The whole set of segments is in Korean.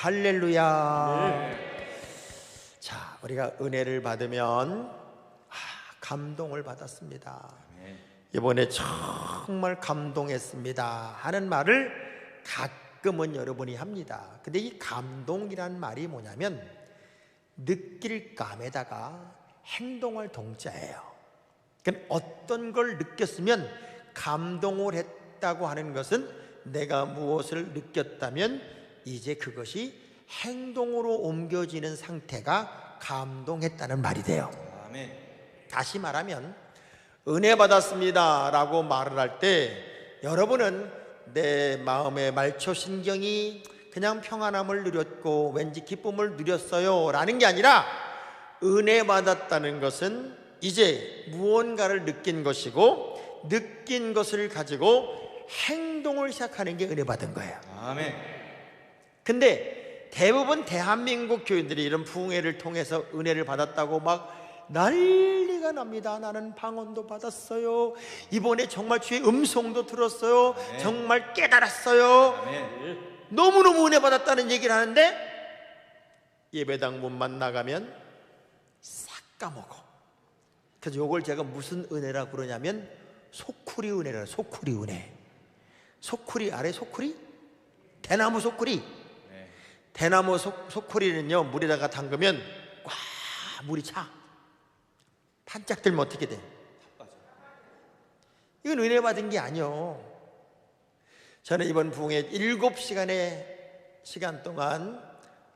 할렐루야. 자, 우리가 은혜를 받으면 감동을 받았습니다. 이번에 정말 감동했습니다 하는 말을 가끔은 여러분이 합니다. 근데 이 감동이란 말이 뭐냐면 느낄 감에다가 행동할 동자예요. 그러니까 어떤 걸 느꼈으면 감동을 했다고 하는 것은 내가 무엇을 느꼈다면 이제 그것이 행동으로 옮겨지는 상태가 감동했다는 말이 돼요. 아멘. 다시 말하면 은혜 받았습니다 라고 말을 할 때 여러분은 내 마음의 말초신경이 그냥 평안함을 누렸고 왠지 기쁨을 누렸어요 라는 게 아니라 은혜 받았다는 것은 이제 무언가를 느낀 것이고 느낀 것을 가지고 행동을 시작하는 게 은혜 받은 거예요. 아멘. 근데 대부분 대한민국 교인들이 이런 부흥회를 통해서 은혜를 받았다고 막 난리가 납니다. 나는 방언도 받았어요. 이번에 정말 주의 음성도 들었어요. 아멘. 정말 깨달았어요. 아멘. 너무너무 은혜 받았다는 얘기를 하는데 예배당 문만 나가면 싹 까먹어. 그래서 이걸 제가 무슨 은혜라 그러냐면 소쿠리 은혜라. 소쿠리 은혜. 소쿠리 아래 소쿠리? 대나무 소쿠리. 네. 대나무 소쿠리는요 물에다가 담그면 꽉 물이 차. 반짝 들면 어떻게 돼? 이건 은혜 받은 게 아니요. 저는 이번 부흥회 7시간의 시간 동안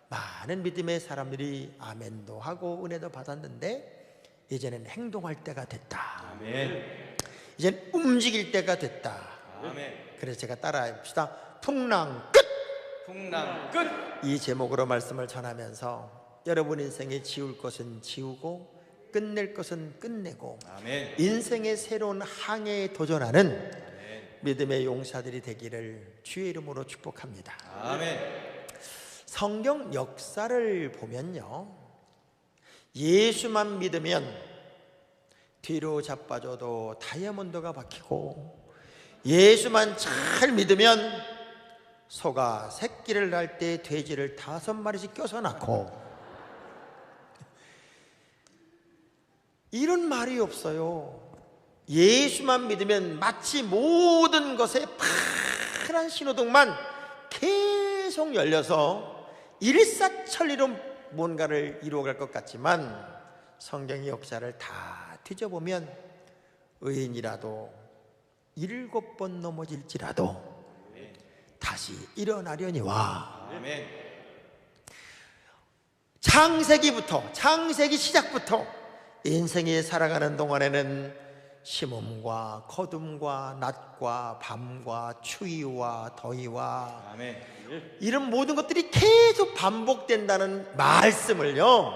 많은 믿음의 사람들이 아멘도 하고 은혜도 받았는데 이제는 행동할 때가 됐다. 아멘. 이제는 움직일 때가 됐다. 아멘. 그래서 제가 따라해 봅시다. 풍랑 끝! 풍랑 끝. 이 제목으로 말씀을 전하면서 여러분 인생에 지울 것은 지우고 끝낼 것은 끝내고 아멘. 인생의 새로운 항해에 도전하는 아멘. 믿음의 용사들이 되기를 주의 이름으로 축복합니다. 아멘. 성경 역사를 보면요 예수만 믿으면 뒤로 자빠져도 다이아몬드가 박히고 예수만 잘 믿으면 소가 새끼를 낳을 때 돼지를 5마리씩 껴서 낳고 이런 말이 없어요. 예수만 믿으면 마치 모든 것에 파란 신호등만 계속 열려서 일사천리로 뭔가를 이루어갈 것 같지만 성경의 역사를 다 뒤져보면 의인이라도 7번 넘어질지라도 다시 일어나려니와 아멘. 창세기 시작부터 인생이 살아가는 동안에는 심음과 거둠과 낮과 밤과 추위와 더위와 아멘. 이런 모든 것들이 계속 반복된다는 말씀을요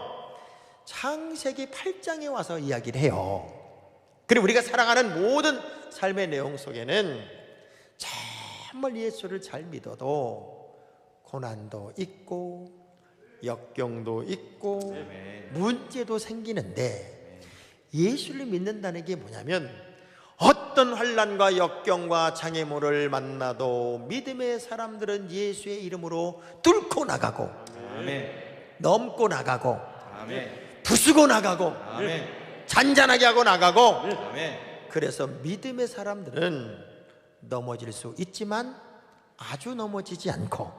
창세기 8장에 와서 이야기를 해요. 그리고 우리가 살아가는 모든 삶의 내용 속에는 정말 예수를 잘 믿어도 고난도 있고 역경도 있고 아멘. 문제도 생기는데 예수를 믿는다는 게 뭐냐면 어떤 환난과 역경과 장애물을 만나도 믿음의 사람들은 예수의 이름으로 뚫고 나가고 아멘. 넘고 나가고 아멘. 부수고 나가고 아멘. 잔잔하게 하고 나가고 아멘. 그래서 믿음의 사람들은 넘어질 수 있지만 아주 넘어지지 않고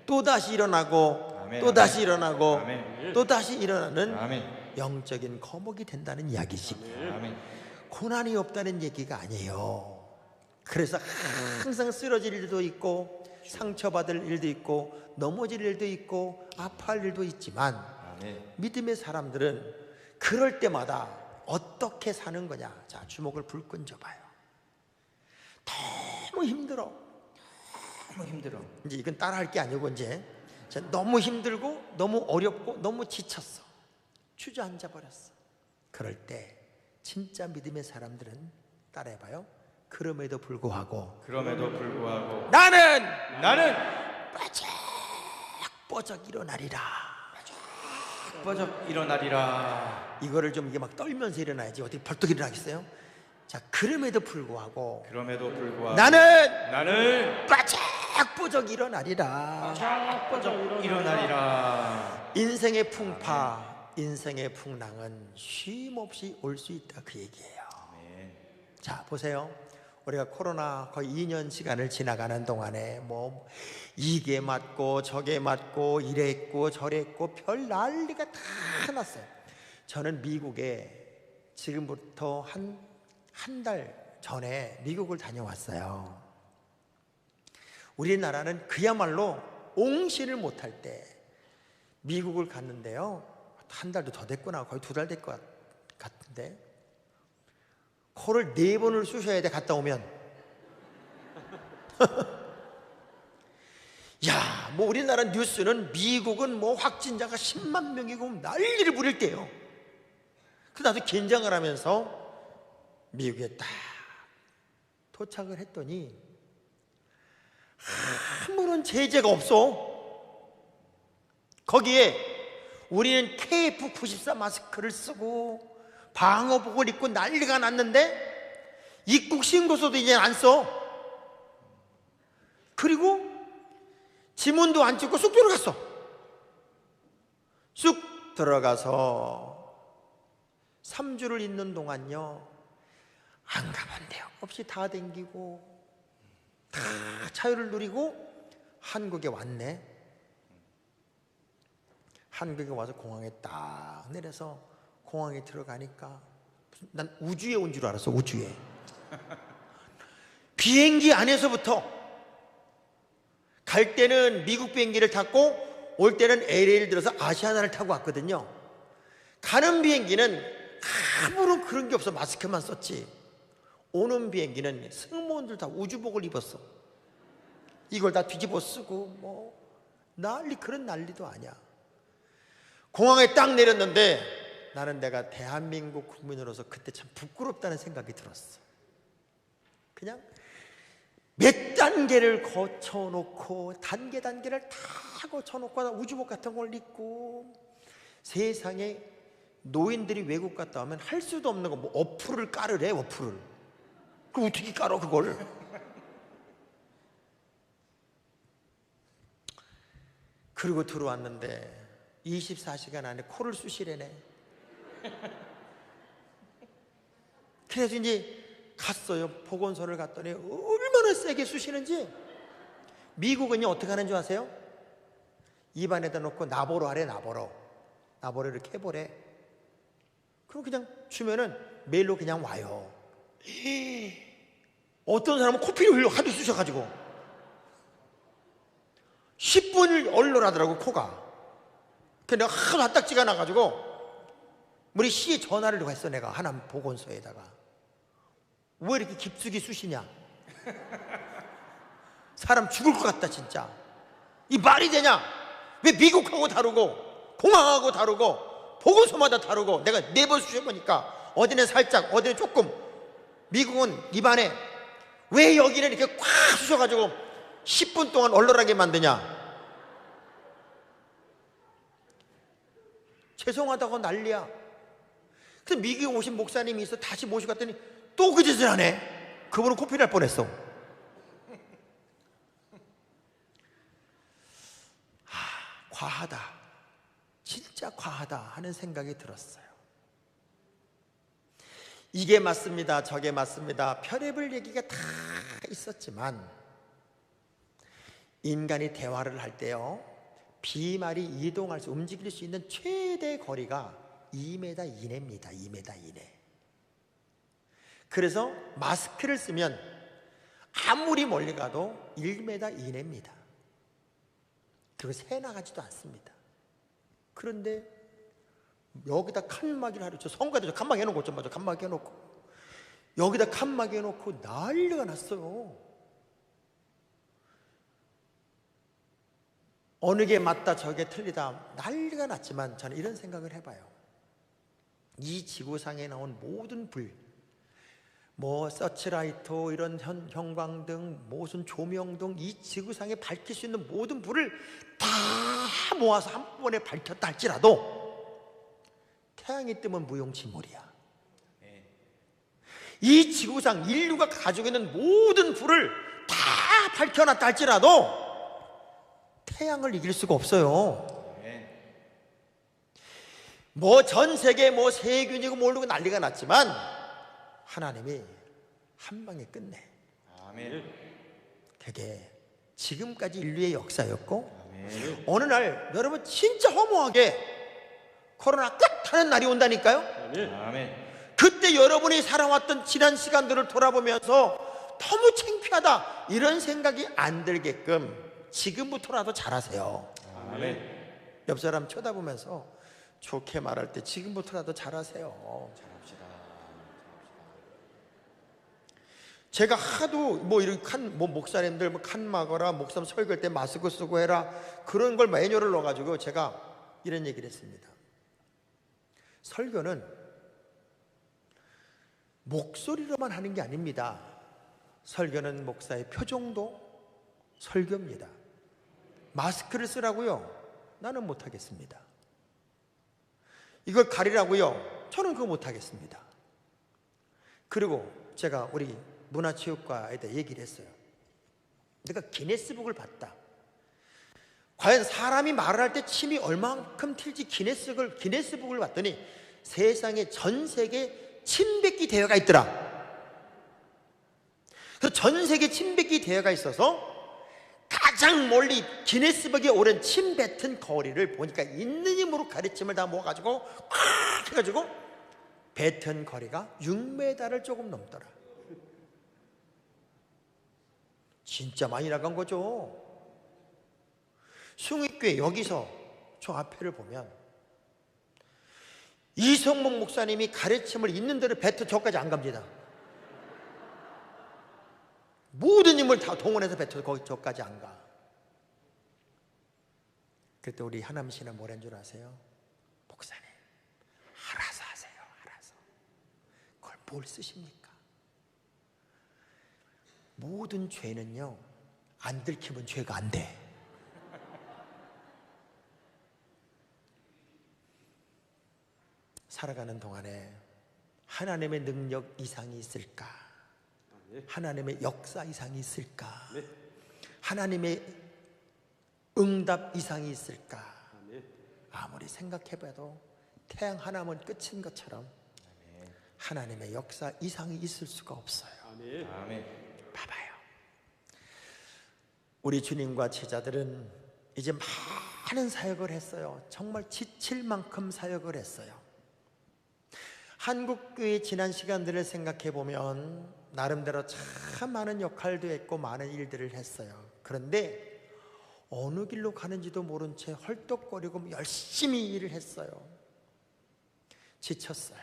또다시 일어나고 아멘. 또다시 일어나고 아멘. 또다시 일어나는 아멘. 영적인 거목이 된다는 이야기지. 아멘. 고난이 없다는 얘기가 아니에요. 그래서 항상 쓰러질 일도 있고 상처받을 일도 있고 넘어질 일도 있고 아파할 일도 있지만 아멘. 믿음의 사람들은 그럴 때마다 어떻게 사는 거냐. 자, 주먹을 불끈 져봐요. 너무 힘들어. 너무 힘들어. 이제 이건 따라할 게 아니고 이제 너무 힘들고 너무 어렵고 너무 지쳤어. 주저앉아 버렸어. 그럴 때 진짜 믿음의 사람들은 따라해봐요. 그럼에도 불구하고 나는 뻐쩍 일어나리라. 뻐쩍 일어나리라. 이거를 좀 이게 막 떨면서 일어나야지 어떻게 벌떡 일어나겠어요? 자, 그럼에도 불구하고 나는 뻐쩍 쫙 일어나리라. 쫙 일어나리라. 인생의 풍파, 인생의 풍랑은 쉼없이 올 수 있다, 그 얘기예요. 아멘. 자, 보세요. 우리가 코로나 거의 2년 시간을 지나가는 동안에 뭐 이게 맞고 저게 맞고 이랬고 저랬고 별 난리가 다 났어요. 저는 미국에 지금부터 한 달 전에 미국을 다녀왔어요. 우리나라는 그야말로 옹신을 못할 때 미국을 갔는데요. 한 달도 더 됐구나. 거의 2달 될 것 같은데 코를 4번을 쑤셔야 돼, 갔다 오면. 야, 뭐 우리나라 뉴스는 미국은 뭐 확진자가 10만 명이고 난리를 부릴 때요. 그래서 나도 긴장을 하면서 미국에 딱 도착을 했더니 아무런 제재가 없어. 거기에 우리는 KF94 마스크를 쓰고 방호복을 입고 난리가 났는데 입국 신고서도 이제 안 써. 그리고 지문도 안 찍고 쑥 들어갔어. 쑥 들어가서 3주를 있는 동안요, 안 가면 데요 없이 다 댕기고 다 자유를 누리고 한국에 왔네. 한국에 와서 공항에 딱 내려서 공항에 들어가니까 난 우주에 온 줄 알았어. 우주에. 비행기 안에서부터 갈 때는 미국 비행기를 탔고 올 때는 LA를 들어서 아시아나를 타고 왔거든요. 가는 비행기는 아무런 그런 게 없어. 마스크만 썼지. 오는 비행기는 승무원들 다 우주복을 입었어. 이걸 다 뒤집어 쓰고 뭐 난리, 그런 난리도 아니야. 공항에 딱 내렸는데 나는 내가 대한민국 국민으로서 그때 참 부끄럽다는 생각이 들었어. 그냥 몇 단계를 거쳐놓고 단계를 다 거쳐놓고 우주복 같은 걸 입고, 세상에 노인들이 외국 갔다 오면 할 수도 없는 거 뭐 어플을 깔으래. 어플을. 그럼 어떻게 깔아 그걸. 그리고 들어왔는데 24시간 안에 코를 쑤시래네. 그래서 이제 갔어요. 보건소를 갔더니 얼마나 세게 쑤시는지. 미국은요 어떻게 하는 줄 아세요? 입안에다 놓고 나보러 하래. 나보러 이렇게 해보래. 그럼 그냥 주면은 메일로 그냥 와요. 어떤 사람은 코피를 흘려 하도 쑤셔가지고 10분을 얼얼하더라고 코가. 근데 내가 하도 핫딱지가 나가지고 우리 시에 전화를 했어. 내가 하나 보건소에다가 왜 이렇게 깊숙이 쑤시냐. 사람 죽을 것 같다 진짜. 이 말이 되냐. 왜 미국하고 다르고 공항하고 다르고 보건소마다 다르고. 내가 4번 쑤셔보니까 어디는 살짝 어디는 조금. 미국은 입안에 왜 여기는 이렇게 꽉 쑤셔가지고 10분 동안 얼얼하게 만드냐. 죄송하다고 난리야. 그래서 미국에 오신 목사님이 있어. 다시 모시고 갔더니 또 그 짓을 하네. 그분은 코피 날 뻔했어. 과하다. 진짜 과하다 하는 생각이 들었어요. 이게 맞습니다. 저게 맞습니다. 별의별 얘기가 다 있었지만 인간이 대화를 할 때요, 비말이 이동할 수, 움직일 수 있는 최대 거리가 2m 이내입니다. 2m 이내. 그래서 마스크를 쓰면 아무리 멀리 가도 1m 이내입니다. 그리고 새 나가지도 않습니다. 그런데 여기다 칸막이를 하려. 저 성가대죠. 칸막 해놓고 좀 봐줘. 칸막 해놓고 여기다 칸막 해놓고 난리가 났어요. 어느 게 맞다 저게 틀리다 난리가 났지만 저는 이런 생각을 해봐요. 이 지구상에 나온 모든 불, 뭐 서치라이트, 이런 형광등, 무슨 조명등, 이 지구상에 밝힐 수 있는 모든 불을 다 모아서 한번에 밝혔다 할지라도 태양이 뜨면 무용지물이야. 이 지구상 인류가 가지고 있는 모든 불을 다 밝혀놨다 할지라도 태양을 이길 수가 없어요. 뭐 전 세계 뭐 세균이고 모르고 난리가 났지만 하나님이 한 방에 끝내. 아멘. 그게 지금까지 인류의 역사였고, 아멘. 어느 날 여러분 진짜 허무하게 코로나 끝 하는 날이 온다니까요. 아멘. 그때 여러분이 살아왔던 지난 시간들을 돌아보면서 너무 창피하다 이런 생각이 안 들게끔 지금부터라도 잘하세요. 아멘. 옆 사람 쳐다보면서 좋게 말할 때 지금부터라도 잘하세요. 잘합시다. 제가 하도 뭐 이런 뭐 목사님들 뭐 칸 막어라, 목사님 설교할 때 마스크 쓰고 해라, 그런 걸 매뉴얼을 넣어가지고 제가 이런 얘기를 했습니다. 설교는 목소리로만 하는 게 아닙니다. 설교는 목사의 표정도 설교입니다. 마스크를 쓰라고요? 나는 못하겠습니다. 이걸 가리라고요? 저는 그거 못하겠습니다. 그리고 제가 우리 문화체육과에다 얘기를 했어요. 내가 기네스북을 봤다. 과연 사람이 말을 할 때 침이 얼만큼 튈지 기네스북을 봤더니 세상에 전 세계 침 뱉기 대회가 있더라. 그래서 전 세계 침 뱉기 대회가 있어서 가장 멀리 기네스북에 오른 침 뱉은 거리를 보니까 있는 힘으로 가르침을 다 모아가지고 콱 해가지고 뱉은 거리가 6m를 조금 넘더라. 진짜 많이 나간 거죠. 숭익교회 여기서 저 앞에를 보면 이성목 목사님이 가르침을 있는 대로 뱉어 저까지 안 갑니다. 모든 힘을 다 동원해서 뱉어 거기 저까지 안 가. 그때 우리 하남 씨는 뭐라는 줄 아세요? 목사님, 알아서 하세요. 알아서. 그걸 뭘 쓰십니까? 모든 죄는요, 안 들키면 죄가 안 돼. 살아가는 동안에 하나님의 능력 이상이 있을까? 하나님의 역사 이상이 있을까? 하나님의 응답 이상이 있을까? 아무리 생각해봐도 태양 하나면 끝인 것처럼 하나님의 역사 이상이 있을 수가 없어요. 아멘. 봐봐요. 우리 주님과 제자들은 이제 많은 사역을 했어요. 정말 지칠 만큼 사역을 했어요. 한국교회 지난 시간들을 생각해 보면 나름대로 참 많은 역할도 했고 많은 일들을 했어요. 그런데 어느 길로 가는지도 모른 채 헐떡거리고 열심히 일을 했어요. 지쳤어요.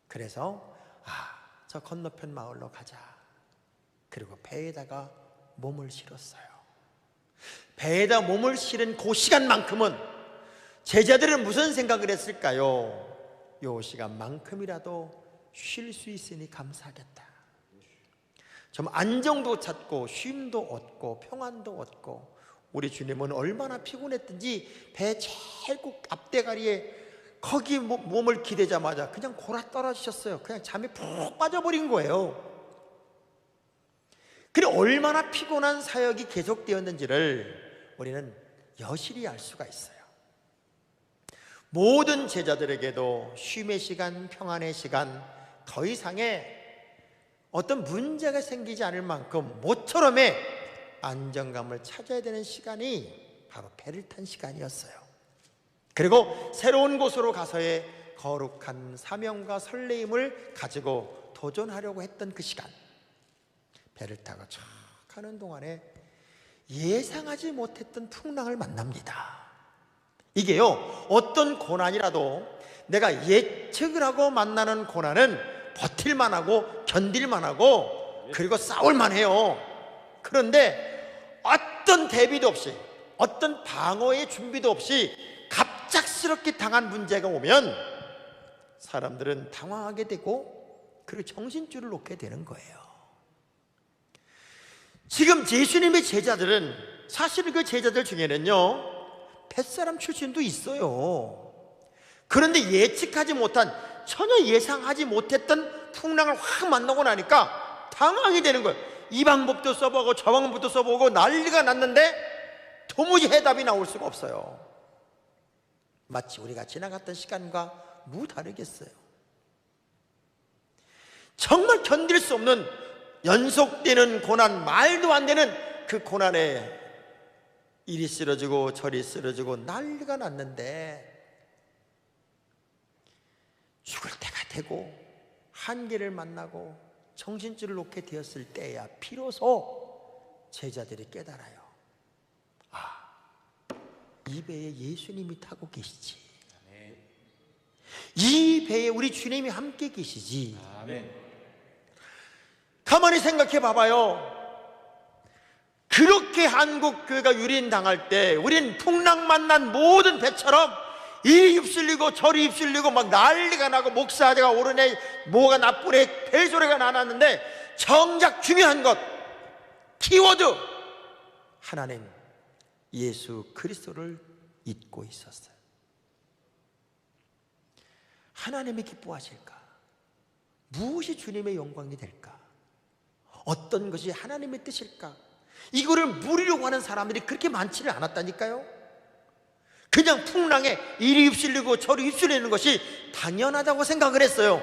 그래서 저 건너편 마을로 가자. 그리고 배에다가 몸을 실었어요. 배에다 몸을 실은 그 시간만큼은 제자들은 무슨 생각을 했을까요? 요 시간만큼이라도 쉴 수 있으니 감사하겠다. 좀 안정도 찾고 쉼도 얻고 평안도 얻고, 우리 주님은 얼마나 피곤했든지 배 제일 꼭 앞대가리에 거기 몸을 기대자마자 그냥 골아 떨어지셨어요. 그냥 잠이 푹 빠져버린 거예요. 그래 얼마나 피곤한 사역이 계속되었는지를 우리는 여실히 알 수가 있어요. 모든 제자들에게도 쉼의 시간, 평안의 시간, 더 이상의 어떤 문제가 생기지 않을 만큼 모처럼의 안정감을 찾아야 되는 시간이 바로 배를 탄 시간이었어요. 그리고 새로운 곳으로 가서의 거룩한 사명과 설레임을 가지고 도전하려고 했던 그 시간, 배를 타고 쫙 가는 동안에 예상하지 못했던 풍랑을 만납니다. 이게요, 어떤 고난이라도 내가 예측을 하고 만나는 고난은 버틸만 하고 견딜만 하고 그리고 싸울만 해요. 그런데 어떤 대비도 없이, 어떤 방어의 준비도 없이 갑작스럽게 당한 문제가 오면 사람들은 당황하게 되고 그리고 정신줄을 놓게 되는 거예요. 지금 예수님의 제자들은 사실 그 제자들 중에는요, 뱃사람 출신도 있어요. 그런데 예측하지 못한, 전혀 예상하지 못했던 풍랑을 확 만나고 나니까 당황하게 되는 거예요. 이 방법도 써보고 저 방법도 써보고 난리가 났는데 도무지 해답이 나올 수가 없어요. 마치 우리가 지나갔던 시간과 무다르겠어요. 정말 견딜 수 없는 연속되는 고난, 말도 안 되는 그 고난에 이리 쓰러지고 저리 쓰러지고 난리가 났는데 죽을 때가 되고 한계를 만나고 정신줄을 놓게 되었을 때야 비로소 제자들이 깨달아요. 아, 이 배에 예수님이 타고 계시지. 아멘. 이 배에 우리 주님이 함께 계시지. 아멘. 가만히 생각해 봐봐요. 그렇게 한국 교회가 유린당할 때 우린 풍랑 만난 모든 배처럼 이리 휩쓸리고 저리 휩쓸리고 막 난리가 나고 목사가 오르네 뭐가 나쁘네 벨소리가 나눴는데 정작 중요한 것 키워드 하나님 예수 그리스도를 잊고 있었어요. 하나님이 기뻐하실까? 무엇이 주님의 영광이 될까? 어떤 것이 하나님의 뜻일까? 이거를 누리려고 하는 사람들이 그렇게 많지는 않았다니까요. 그냥 풍랑에 이리 휩쓸리고 저리 휩쓸리는 것이 당연하다고 생각을 했어요.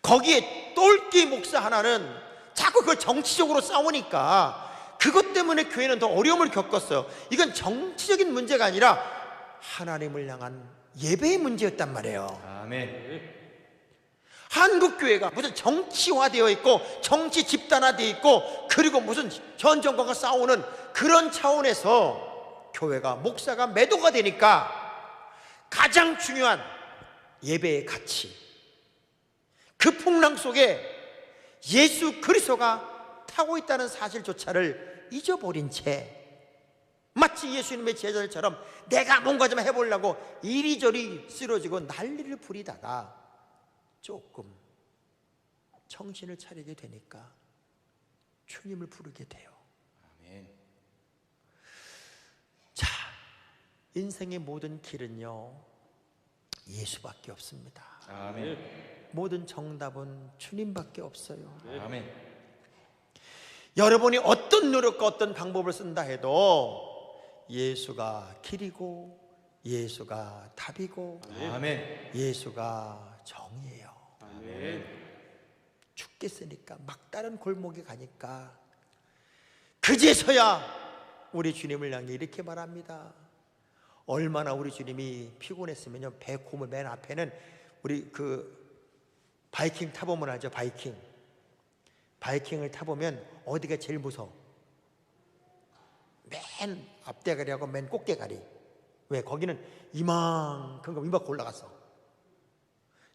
거기에 똘끼 목사 하나는 자꾸 그걸 정치적으로 싸우니까 그것 때문에 교회는 더 어려움을 겪었어요. 이건 정치적인 문제가 아니라 하나님을 향한 예배의 문제였단 말이에요. 아멘. 한국 교회가 무슨 정치화되어 있고 정치 집단화되어 있고 그리고 무슨 전 정권과 싸우는 그런 차원에서 교회가 목사가 매도가 되니까 가장 중요한 예배의 가치, 그 풍랑 속에 예수 그리스도가 타고 있다는 사실조차를 잊어버린 채 마치 예수님의 제자들처럼 내가 뭔가 좀 해보려고 이리저리 쓰러지고 난리를 부리다가 조금 정신을 차리게 되니까 주님을 부르게 돼요. 아멘. 자, 인생의 모든 길은요 예수밖에 없습니다. 아멘. 모든 정답은 주님밖에 없어요. 아멘. 여러분이 어떤 노력과 어떤 방법을 쓴다 해도 예수가 길이고 예수가 답이고 아멘. 예수가 정이에요. 아멘. 죽겠으니까 막다른 골목에 가니까 그제서야 우리 주님을 향해 이렇게 말합니다. 얼마나 우리 주님이 피곤했으면요 배 고물 맨 앞에는 우리 그 바이킹 타보면 알죠? 바이킹을 타보면 어디가 제일 무서워? 맨 앞대가리하고 맨 꼭대가리. 왜? 거기는 이만큼 올라갔어.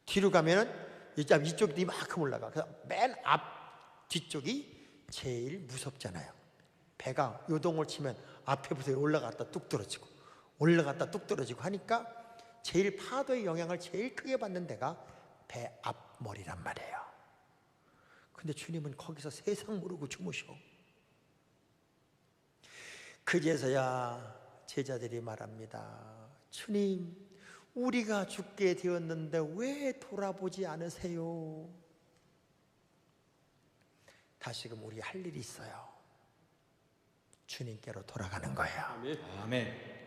뒤로 가면은 이쪽도 이만큼 올라가. 그래서 맨 앞 뒤쪽이 제일 무섭잖아요. 배가 요동을 치면 앞에부터 올라갔다 뚝 떨어지고 올라갔다 뚝 떨어지고 하니까 제일 파도의 영향을 제일 크게 받는 데가 배 앞머리란 말이에요. 근데 주님은 거기서 세상 모르고 주무셔. 그제서야 제자들이 말합니다. 주님, 우리가 죽게 되었는데 왜 돌아보지 않으세요? 다시금 우리 할 일이 있어요. 주님께로 돌아가는 거예요. 아멘.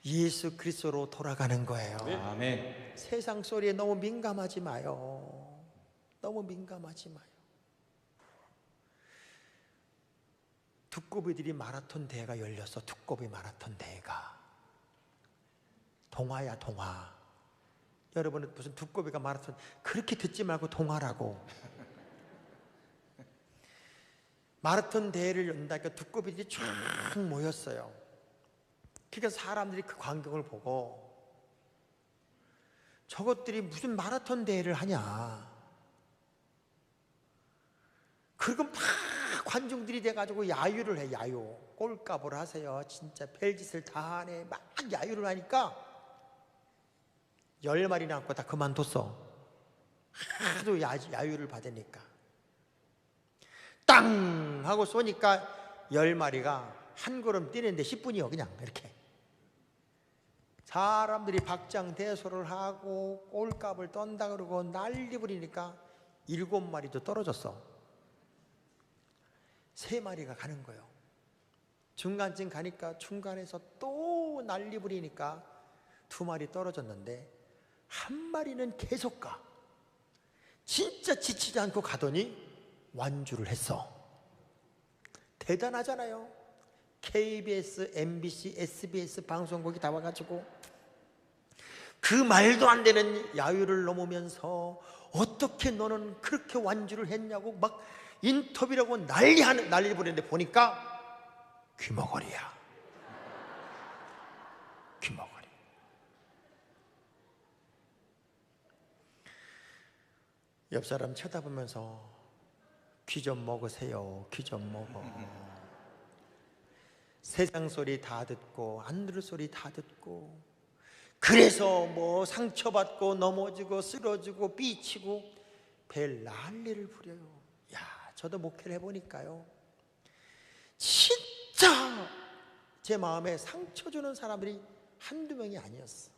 예수 그리스도로 돌아가는 거예요. 아멘. 세상 소리에 너무 민감하지 마요. 너무 민감하지 마요. 두꺼비들이 마라톤 대회가 열렸어. 두꺼비 마라톤 대회가. 동화야 동화. 여러분은 무슨 두꺼비가 마라톤 그렇게 듣지 말고 동화라고. 마라톤 대회를 연다니까 두꺼비들이 쫙 모였어요. 그러니까 사람들이 그 광경을 보고 저것들이 무슨 마라톤 대회를 하냐. 그리고 막 관중들이 돼가지고 야유를 해. 야유 꼴값을 하세요. 진짜 별짓을 다 하네. 막 야유를 하니까 10마리 남고 다 그만뒀어. 하도 야유를 받으니까 땅 하고 쏘니까 10마리가 한 걸음 뛰는데 10분이요. 그냥 이렇게 사람들이 박장대소를 하고 꼴값을 떤다 그러고 난리 부리니까 7마리도 떨어졌어. 3마리가 가는 거예요. 중간쯤 가니까 중간에서 또 난리 부리니까 2마리 떨어졌는데 1마리는 계속 가. 진짜 지치지 않고 가더니 완주를 했어. 대단하잖아요. KBS, MBC, SBS 방송국이 다 와가지고 그 말도 안 되는 야유를 넘으면서 어떻게 너는 그렇게 완주를 했냐고 막 인터뷰라고 난리 부리는데 보니까 귀머거리야. 귀머거리. 옆 사람 쳐다보면서 귀 좀 먹으세요. 귀 좀 먹어. 세상 소리 다 듣고 안 들을 소리 다 듣고 그래서 뭐 상처받고 넘어지고 쓰러지고 삐치고 별 난리를 부려요. 야, 저도 목회를 해보니까요, 진짜 제 마음에 상처 주는 사람들이 한두 명이 아니었어.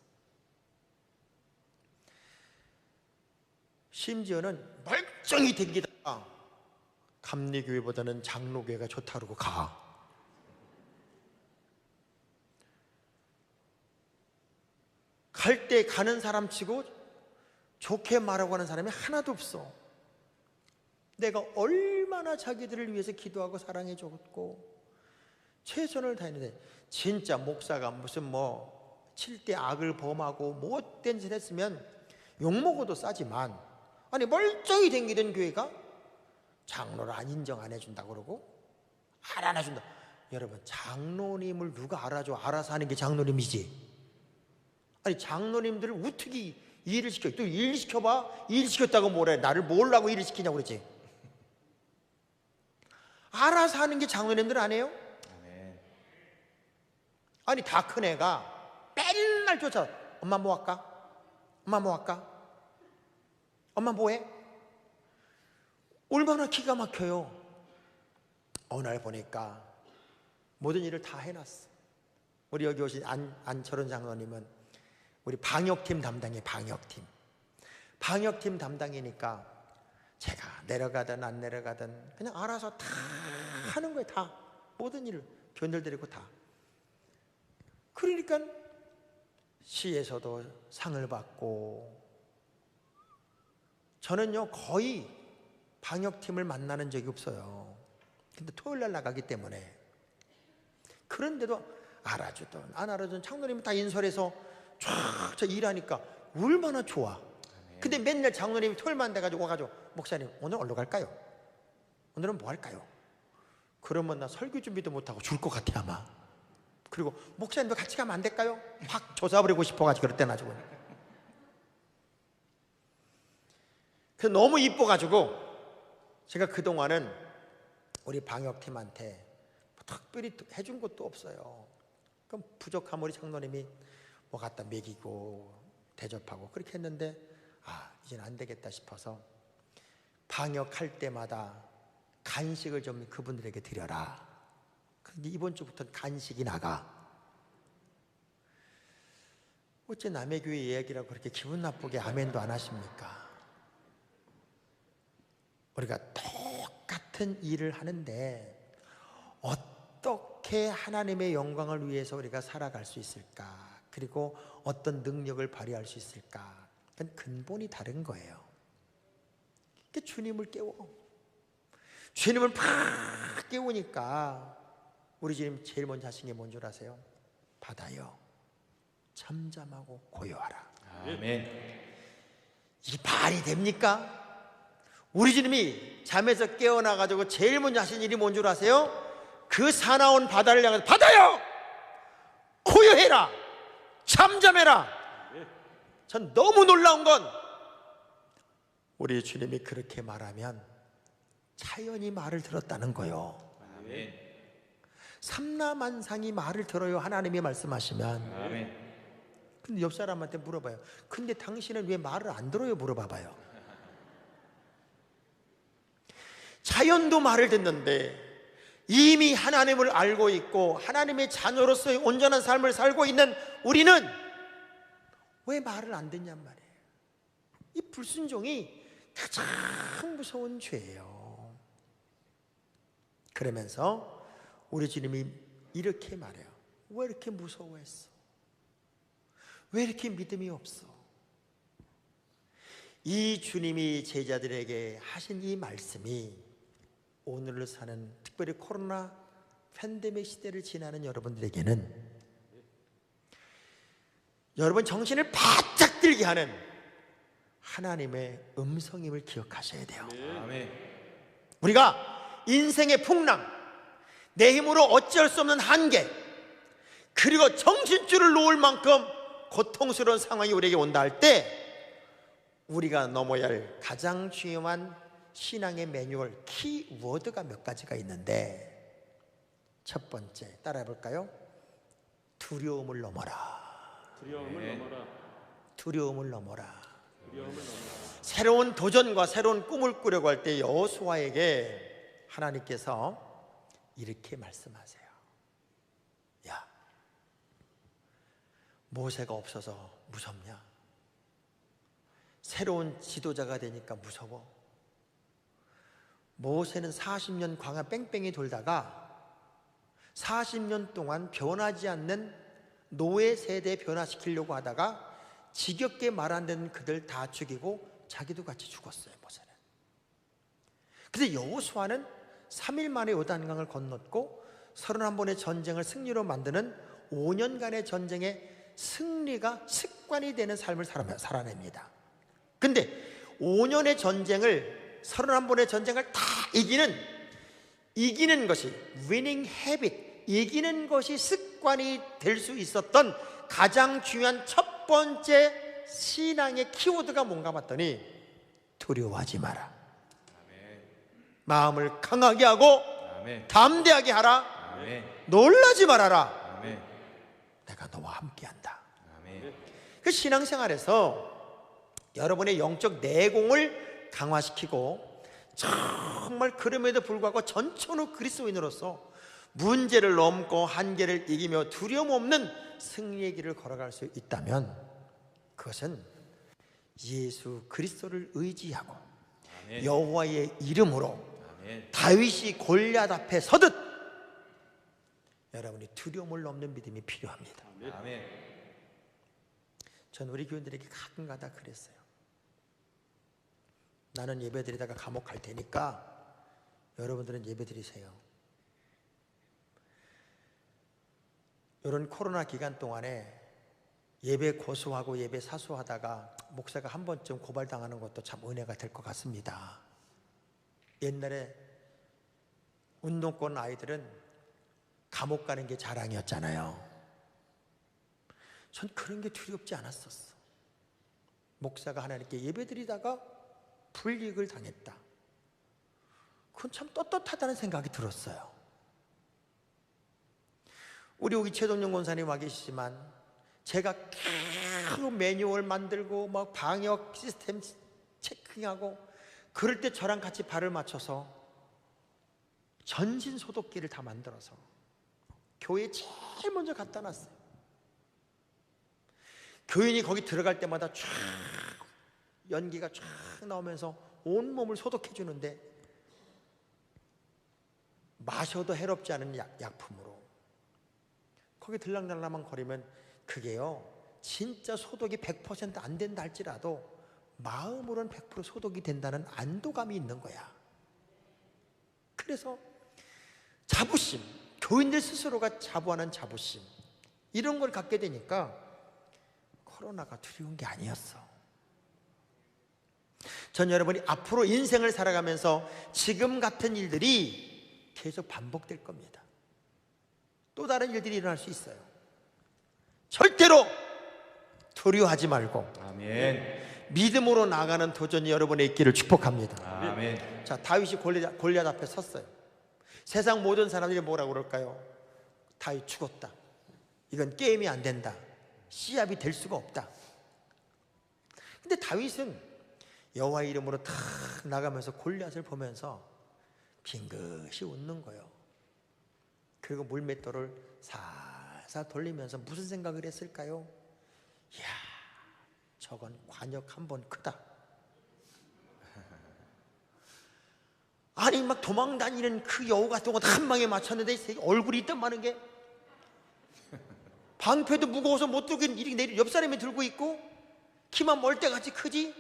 심지어는 멀쩡히 댕기다가 감리교회보다는 장로교회가 좋다 그러고 가. 갈 때 가는 사람 치고 좋게 말하고 하는 사람이 하나도 없어. 내가 얼마나 자기들을 위해서 기도하고 사랑해 줬고 최선을 다했는데, 진짜 목사가 무슨 뭐 칠대 악을 범하고 못된 짓 했으면 욕먹어도 싸지만, 아니 멀쩡히 댕기던 교회가 장로를 인정 안 해준다고 그러고 안 해준다. 여러분, 장로님을 누가 알아줘? 알아서 하는 게 장로님이지. 아니 장로님들을 어떻게 일을 시켜? 또 일 시켜봐. 일 시켰다고 뭐래? 나를 뭘라고 일을 시키냐고 그러지. 알아서 하는 게 장로님들 아니에요? 아멘. 아니 다 큰 애가 맨날 쫓아. 엄마 뭐 할까? 엄마 뭐 할까? 엄마 뭐해? 얼마나 기가 막혀요. 어느 날 보니까 모든 일을 다 해놨어. 우리 여기 오신 안철원 장로님은 우리 방역팀 담당이에요. 방역팀 담당이니까 제가 내려가든 안 내려가든 그냥 알아서 다 하는 거예요. 다 모든 일을 견들드리고 다. 그러니까 시에서도 상을 받고, 저는요 거의 방역팀을 만나는 적이 없어요. 근데 토요일날 나가기 때문에. 그런데도 알아주던 안 알아주던 장로님이 다 인솔해서 쫙 저 일하니까 얼마나 좋아. 근데 맨날 장로님이 토요일만 돼가지고 와가지고 목사님 오늘 어디로 갈까요? 오늘은 뭐 할까요? 그러면 나 설교 준비도 못하고 줄 것 같아 아마. 그리고 목사님도 같이 가면 안 될까요? 확 조사버리고 싶어가지고 그럴 때나 가지고. 그래서 너무 이뻐가지고 제가 그동안은 우리 방역팀한테 특별히 해준 것도 없어요. 그럼 부족하면 우리 장로님이 뭐 갖다 먹이고 대접하고 그렇게 했는데, 이제는 안 되겠다 싶어서 방역할 때마다 간식을 좀 그분들에게 드려라. 근데 이번 주부터 간식이 나가. 어째 남의 교회 이야기라고 그렇게 기분 나쁘게 아멘도 안 하십니까? 우리가 똑같은 일을 하는데 어떻게 하나님의 영광을 위해서 우리가 살아갈 수 있을까? 그리고 어떤 능력을 발휘할 수 있을까? 그건 근본이 다른 거예요. 그러니까 주님을 깨워. 주님을 팍 깨우니까 우리 주님 제일 먼저 하신 게 뭔 줄 아세요? 바다여 잠잠하고 고요하라. 아멘. 이 말이 됩니까? 우리 주님이 잠에서 깨어나가지고 제일 먼저 하신 일이 뭔 줄 아세요? 그 사나운 바다를 향해서 바다여 고요해라, 잠잠해라. 전 너무 놀라운 건 우리 주님이 그렇게 말하면 자연이 말을 들었다는 거예요. 아멘. 삼라만상이 말을 들어요. 하나님이 말씀하시면. 아멘. 근데 옆 사람한테 물어봐요. 근데 당신은 왜 말을 안 들어요? 물어봐봐요. 자연도 말을 듣는데 이미 하나님을 알고 있고 하나님의 자녀로서의 온전한 삶을 살고 있는 우리는 왜 말을 안 듣냔 말이에요. 이 불순종이 가장 무서운 죄예요. 그러면서 우리 주님이 이렇게 말해요. 왜 이렇게 무서워했어? 왜 이렇게 믿음이 없어? 이 주님이 제자들에게 하신 이 말씀이 오늘을 사는, 특별히 코로나 팬데믹 시대를 지나는 여러분들에게는 여러분 정신을 바짝 들게 하는 하나님의 음성임을 기억하셔야 돼요. 아멘. 우리가 인생의 풍랑, 내 힘으로 어찌할 수 없는 한계, 그리고 정신줄을 놓을 만큼 고통스러운 상황이 우리에게 온다 할 때 우리가 넘어야 할 가장 중요한 신앙의 매뉴얼, 키워드가 몇 가지가 있는데, 첫 번째 따라해 볼까요? 두려움을 넘어라. 두려움을 넘어라. 두려움을 넘어라. 두려움을 넘어라. 새로운 도전과 새로운 꿈을 꾸려고 할 때 여호수아에게 하나님께서 이렇게 말씀하세요. 야, 모세가 없어서 무섭냐? 새로운 지도자가 되니까 무서워? 모세는 40년 광야 뺑뺑이 돌다가 40년 동안 변하지 않는 노예 세대 변화시키려고 하다가 지겹게 말 안 듣는 그들 다 죽이고 자기도 같이 죽었어요, 모세는. 그래서 여호수아는 3일 만에 요단강을 건넜고 31번의 전쟁을 승리로 만드는 5년간의 전쟁의 승리가 습관이 되는 삶을 살아냅니다. 근데 5년의 전쟁을, 31번의 전쟁을 다 이기는 것이 winning habit, 이기는 것이 습관이 될 수 있었던 가장 중요한 첫 번째 신앙의 키워드가 뭔가 봤더니 두려워하지 마라. 아멘. 마음을 강하게 하고 아멘. 담대하게 하라. 아멘. 놀라지 말아라. 아멘. 내가 너와 함께한다. 아멘. 그 신앙생활에서 여러분의 영적 내공을 강화시키고 정말 그럼에도 불구하고 전천후 그리스도인으로서 문제를 넘고 한계를 이기며 두려움 없는 승리의 길을 걸어갈 수 있다면 그것은 예수 그리스도를 의지하고 아멘. 여호와의 이름으로 아멘. 다윗이 골리앗 앞에 서듯 여러분이 두려움을 넘는 믿음이 필요합니다. 아멘. 전 우리 교인들에게 가끔가다 그랬어요. 나는 예배드리다가 감옥 갈 테니까 여러분들은 예배드리세요. 이런 코로나 기간 동안에 예배 고수하고 예배 사수하다가 목사가 한 번쯤 고발당하는 것도 참 은혜가 될 것 같습니다. 옛날에 운동권 아이들은 감옥 가는 게 자랑이었잖아요. 전 그런 게 두렵지 않았었어. 목사가 하나님께 예배드리다가 불이익을 당했다. 그건 참 떳떳하다는 생각이 들었어요. 우리 여기 최동영 권사님 와 계시지만 제가 계속 매뉴얼 만들고 막 방역 시스템 체킹하고 그럴 때 저랑 같이 발을 맞춰서 전신 소독기를 다 만들어서 교회에 제일 먼저 갖다 놨어요. 교인이 거기 들어갈 때마다 쫙 연기가 쫙 나오면서 온몸을 소독해 주는데 마셔도 해롭지 않은 약품으로 거기 들락날락만 거리면 그게요 진짜 소독이 100% 안 된다 할지라도 마음으로는 100% 소독이 된다는 안도감이 있는 거야. 그래서 자부심, 교인들 스스로가 자부하는 자부심 이런 걸 갖게 되니까 코로나가 두려운 게 아니었어. 전 여러분이 앞으로 인생을 살아가면서 지금 같은 일들이 계속 반복될 겁니다. 또 다른 일들이 일어날 수 있어요. 절대로 두려워하지 말고 아멘. 믿음으로 나가는 도전이 여러분의 있기를 축복합니다. 아멘. 자, 다윗이 골리앗 앞에 섰어요. 세상 모든 사람들이 뭐라고 그럴까요? 다윗 죽었다. 이건 게임이 안 된다. 시합이 될 수가 없다. 근데 다윗은 여호와의 이름으로 탁 나가면서 골리앗을 보면서 빙긋이 웃는 거예요. 그리고 물맷돌을 살살 돌리면서 무슨 생각을 했을까요? 이야, 저건 관역 한 번 크다. 아니 막 도망다니는 그 여우 같은 거 한 방에 맞췄는데 얼굴이 있단 많은 게 방패도 무거워서 못 들고 이렇게 내리 옆 사람이 들고 있고 키만 멀때같이 크지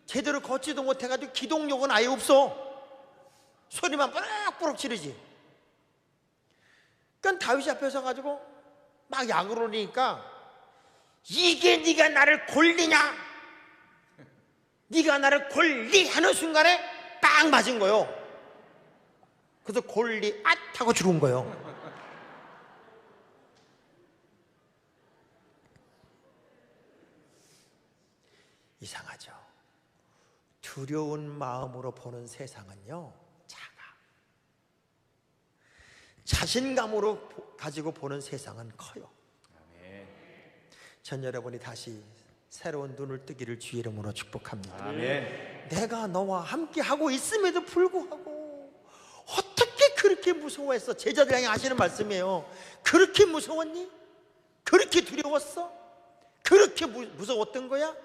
제대로 걷지도 못해가지고 기동력은 아예 없어. 소리만 뿌럭뿌럭 지르지. 그러니까 다윗이 앞에 서가지고 막 약을 올리니까 이게 네가 나를 골리냐? 네가 나를 골리 하는 순간에 딱 맞은 거요. 그래서 골리 앗 하고 죽은 거예요. 이상하죠. 두려운 마음으로 보는 세상은요 작아. 자신감으로 가지고 보는 세상은 커요. 아멘. 전 여러분이 다시 새로운 눈을 뜨기를 주의 이름으로 축복합니다. 아멘. 내가 너와 함께 하고 있음에도 불구하고 어떻게 그렇게 무서워했어? 제자들 향해 하시는 말씀이에요. 그렇게 무서웠니? 그렇게 두려웠어? 그렇게 무서웠던 거야?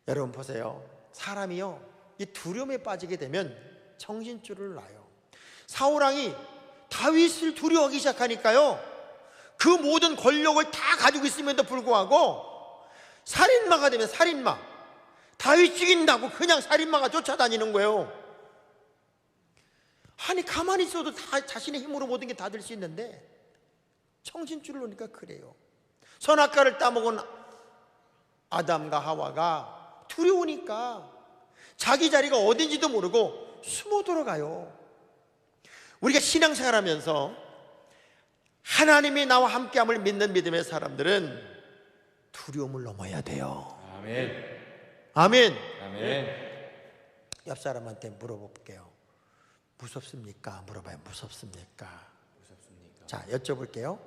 여러분 보세요. 사람이요 이 두려움에 빠지게 되면 정신줄을 놔요. 사울왕이 다윗을 두려워하기 시작하니까요 그 모든 권력을 다 가지고 있음에도 불구하고 살인마가 되면 살인마 다윗 죽인다고 그냥 살인마가 쫓아다니는 거예요. 아니 가만히 있어도 다 자신의 힘으로 모든 게 다 될 수 있는데 정신줄을 놓으니까 그래요. 선악과를 따먹은 아담과 하와가 두려우니까 자기 자리가 어딘지도 모르고 숨어 들어가요. 우리가 신앙생활하면서 하나님이 나와 함께함을 믿는 믿음의 사람들은 두려움을 넘어야 돼요. 아멘. 아멘. 아멘. 옆 사람한테 물어볼게요. 무섭습니까? 물어봐요. 무섭습니까? 무섭습니까? 자, 여쭤볼게요.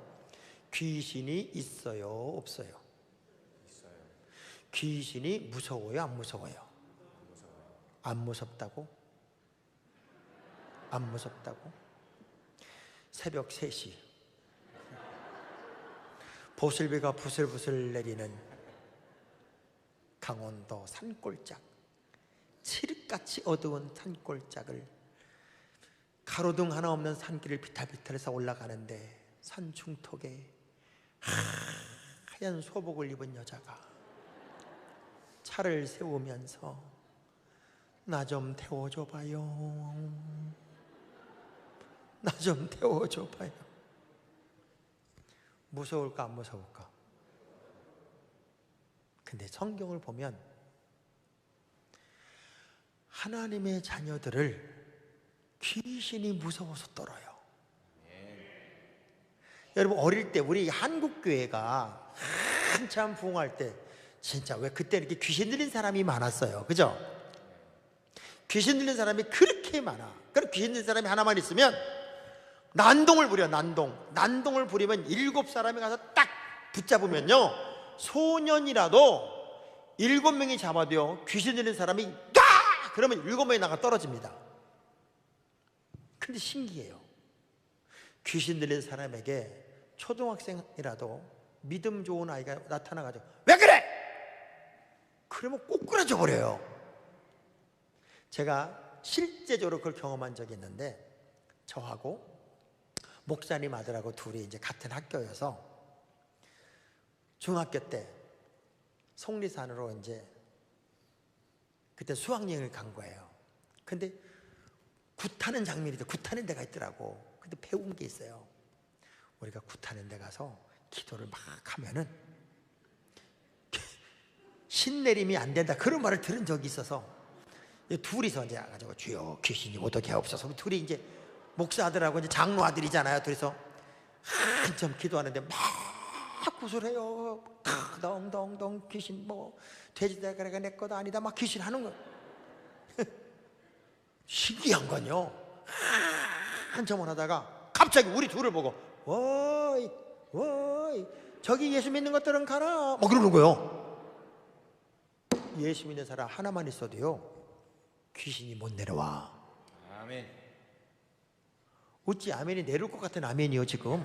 귀신이 있어요? 없어요? 있어요. 귀신이 무서워요? 안 무서워요? 안 무섭다고? 안 무섭다고? 새벽 3시 보슬비가 부슬부슬 내리는 강원도 산골짝, 칠흑같이 어두운 산골짝을 가로등 하나 없는 산길을 비탈비탈해서 올라가는데 산 중턱에 하얀 소복을 입은 여자가 차를 세우면서 나 좀 태워줘 봐요. 나 좀 태워줘 봐요. 무서울까 안 무서울까? 근데 성경을 보면 하나님의 자녀들을 귀신이 무서워서 떨어요. 여러분 어릴 때 우리 한국교회가 한참 부흥할 때 진짜 왜 그때 이렇게 귀신 들린 사람이 많았어요. 그죠? 귀신 들린 사람이 그렇게 많아. 그럼 귀신 들린 사람이 하나만 있으면 난동을 부려. 난동을 부리면 7사람이 가서 딱 붙잡으면요 소년이라도 7명이 잡아도요 귀신 들린 사람이 딱 그러면 7명이 나가 떨어집니다. 근데 신기해요. 귀신 들린 사람에게 초등학생이라도 믿음 좋은 아이가 나타나가지고 왜 그래? 그러면 꼬꾸라져 버려요. 제가 실제적으로 그걸 경험한 적이 있는데 저하고 목사님 아들하고 둘이 이제 같은 학교여서 중학교 때 속리산으로 이제 그때 수학여행을 간 거예요. 근데 굿하는 장면이죠. 굿하는 데가 있더라고. 근데 배운 게 있어요. 우리가 굿하는 데 가서 기도를 막 하면은 신내림이 안 된다 그런 말을 들은 적이 있어서 둘이서 이제 가지고 주여 귀신이 오도게 하옵소서. 둘이 이제 목사 아들하고 이제 장로 아들이잖아요. 둘이서 한참 기도하는데 막 구슬해요. 덩덩덩 귀신 뭐 돼지대가리가 내 거다 아니다 막 귀신 하는 거예요. 신기한 건요. 한참을 하다가 갑자기 우리 둘을 보고 워이 저기 예수 믿는 것들은 가라 뭐 그러는 거예요. 예수 믿는 사람 하나만 있어도요 귀신이 못 내려와. 아멘. 어찌 아멘이 내려올 것 같은 아멘이요 지금.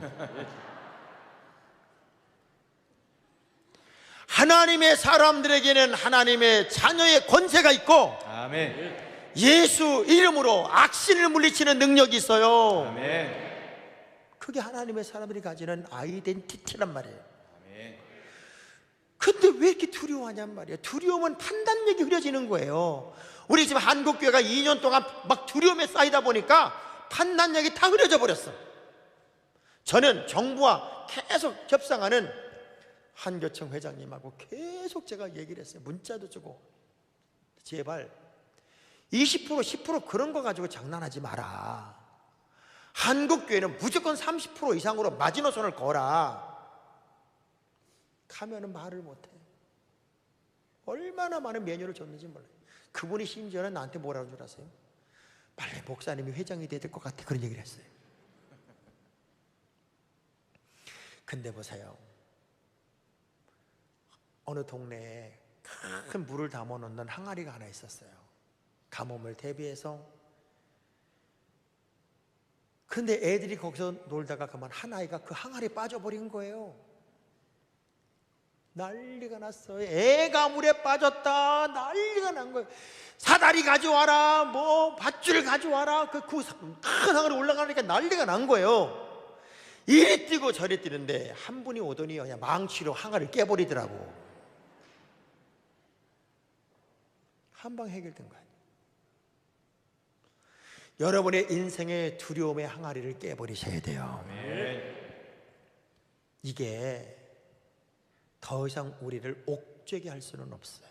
하나님의 사람들에게는 하나님의 자녀의 권세가 있고 아멘. 예수 이름으로 악신을 물리치는 능력이 있어요. 아멘. 그게 하나님의 사람들이 가지는 아이덴티티란 말이에요. 아멘. 근데 왜 이렇게 두려워하냔 말이에요. 두려움은 판단력이 흐려지는 거예요. 우리 지금 한국교회가 2년 동안 막 두려움에 쌓이다 보니까 판단력이 다 흐려져 버렸어. 저는 정부와 계속 협상하는 한교청 회장님하고 계속 제가 얘기를 했어요. 문자도 주고, 제발 20% 10% 그런 거 가지고 장난하지 마라. 한국교회는 무조건 30% 이상으로 마지노선을 걸어. 가면은 말을 못해. 얼마나 많은 메뉴를 줬는지 몰라요. 그분이 심지어는 나한테 뭐라는 줄 아세요? 빨리 목사님이 회장이 돼야 될 것 같아, 그런 얘기를 했어요. 근데 보세요, 어느 동네에 큰 물을 담아 놓는 항아리가 하나 있었어요. 가뭄을 대비해서. 근데 애들이 거기서 놀다가 그만 한 아이가 그 항아리에 빠져버린 거예요. 난리가 났어요. 애가 물에 빠졌다, 난리가 난 거예요. 사다리 가져와라, 뭐 밧줄 가져와라. 큰 항아리 올라가니까 난리가 난 거예요. 이리 뛰고 저리 뛰는데 한 분이 오더니 그냥 망치로 항아리를 깨버리더라고. 한 방 해결된 거예요. 여러분의 인생의 두려움의 항아리를 깨버리셔야 돼요. 아멘. 이게 더 이상 우리를 옥죄게 할 수는 없어요.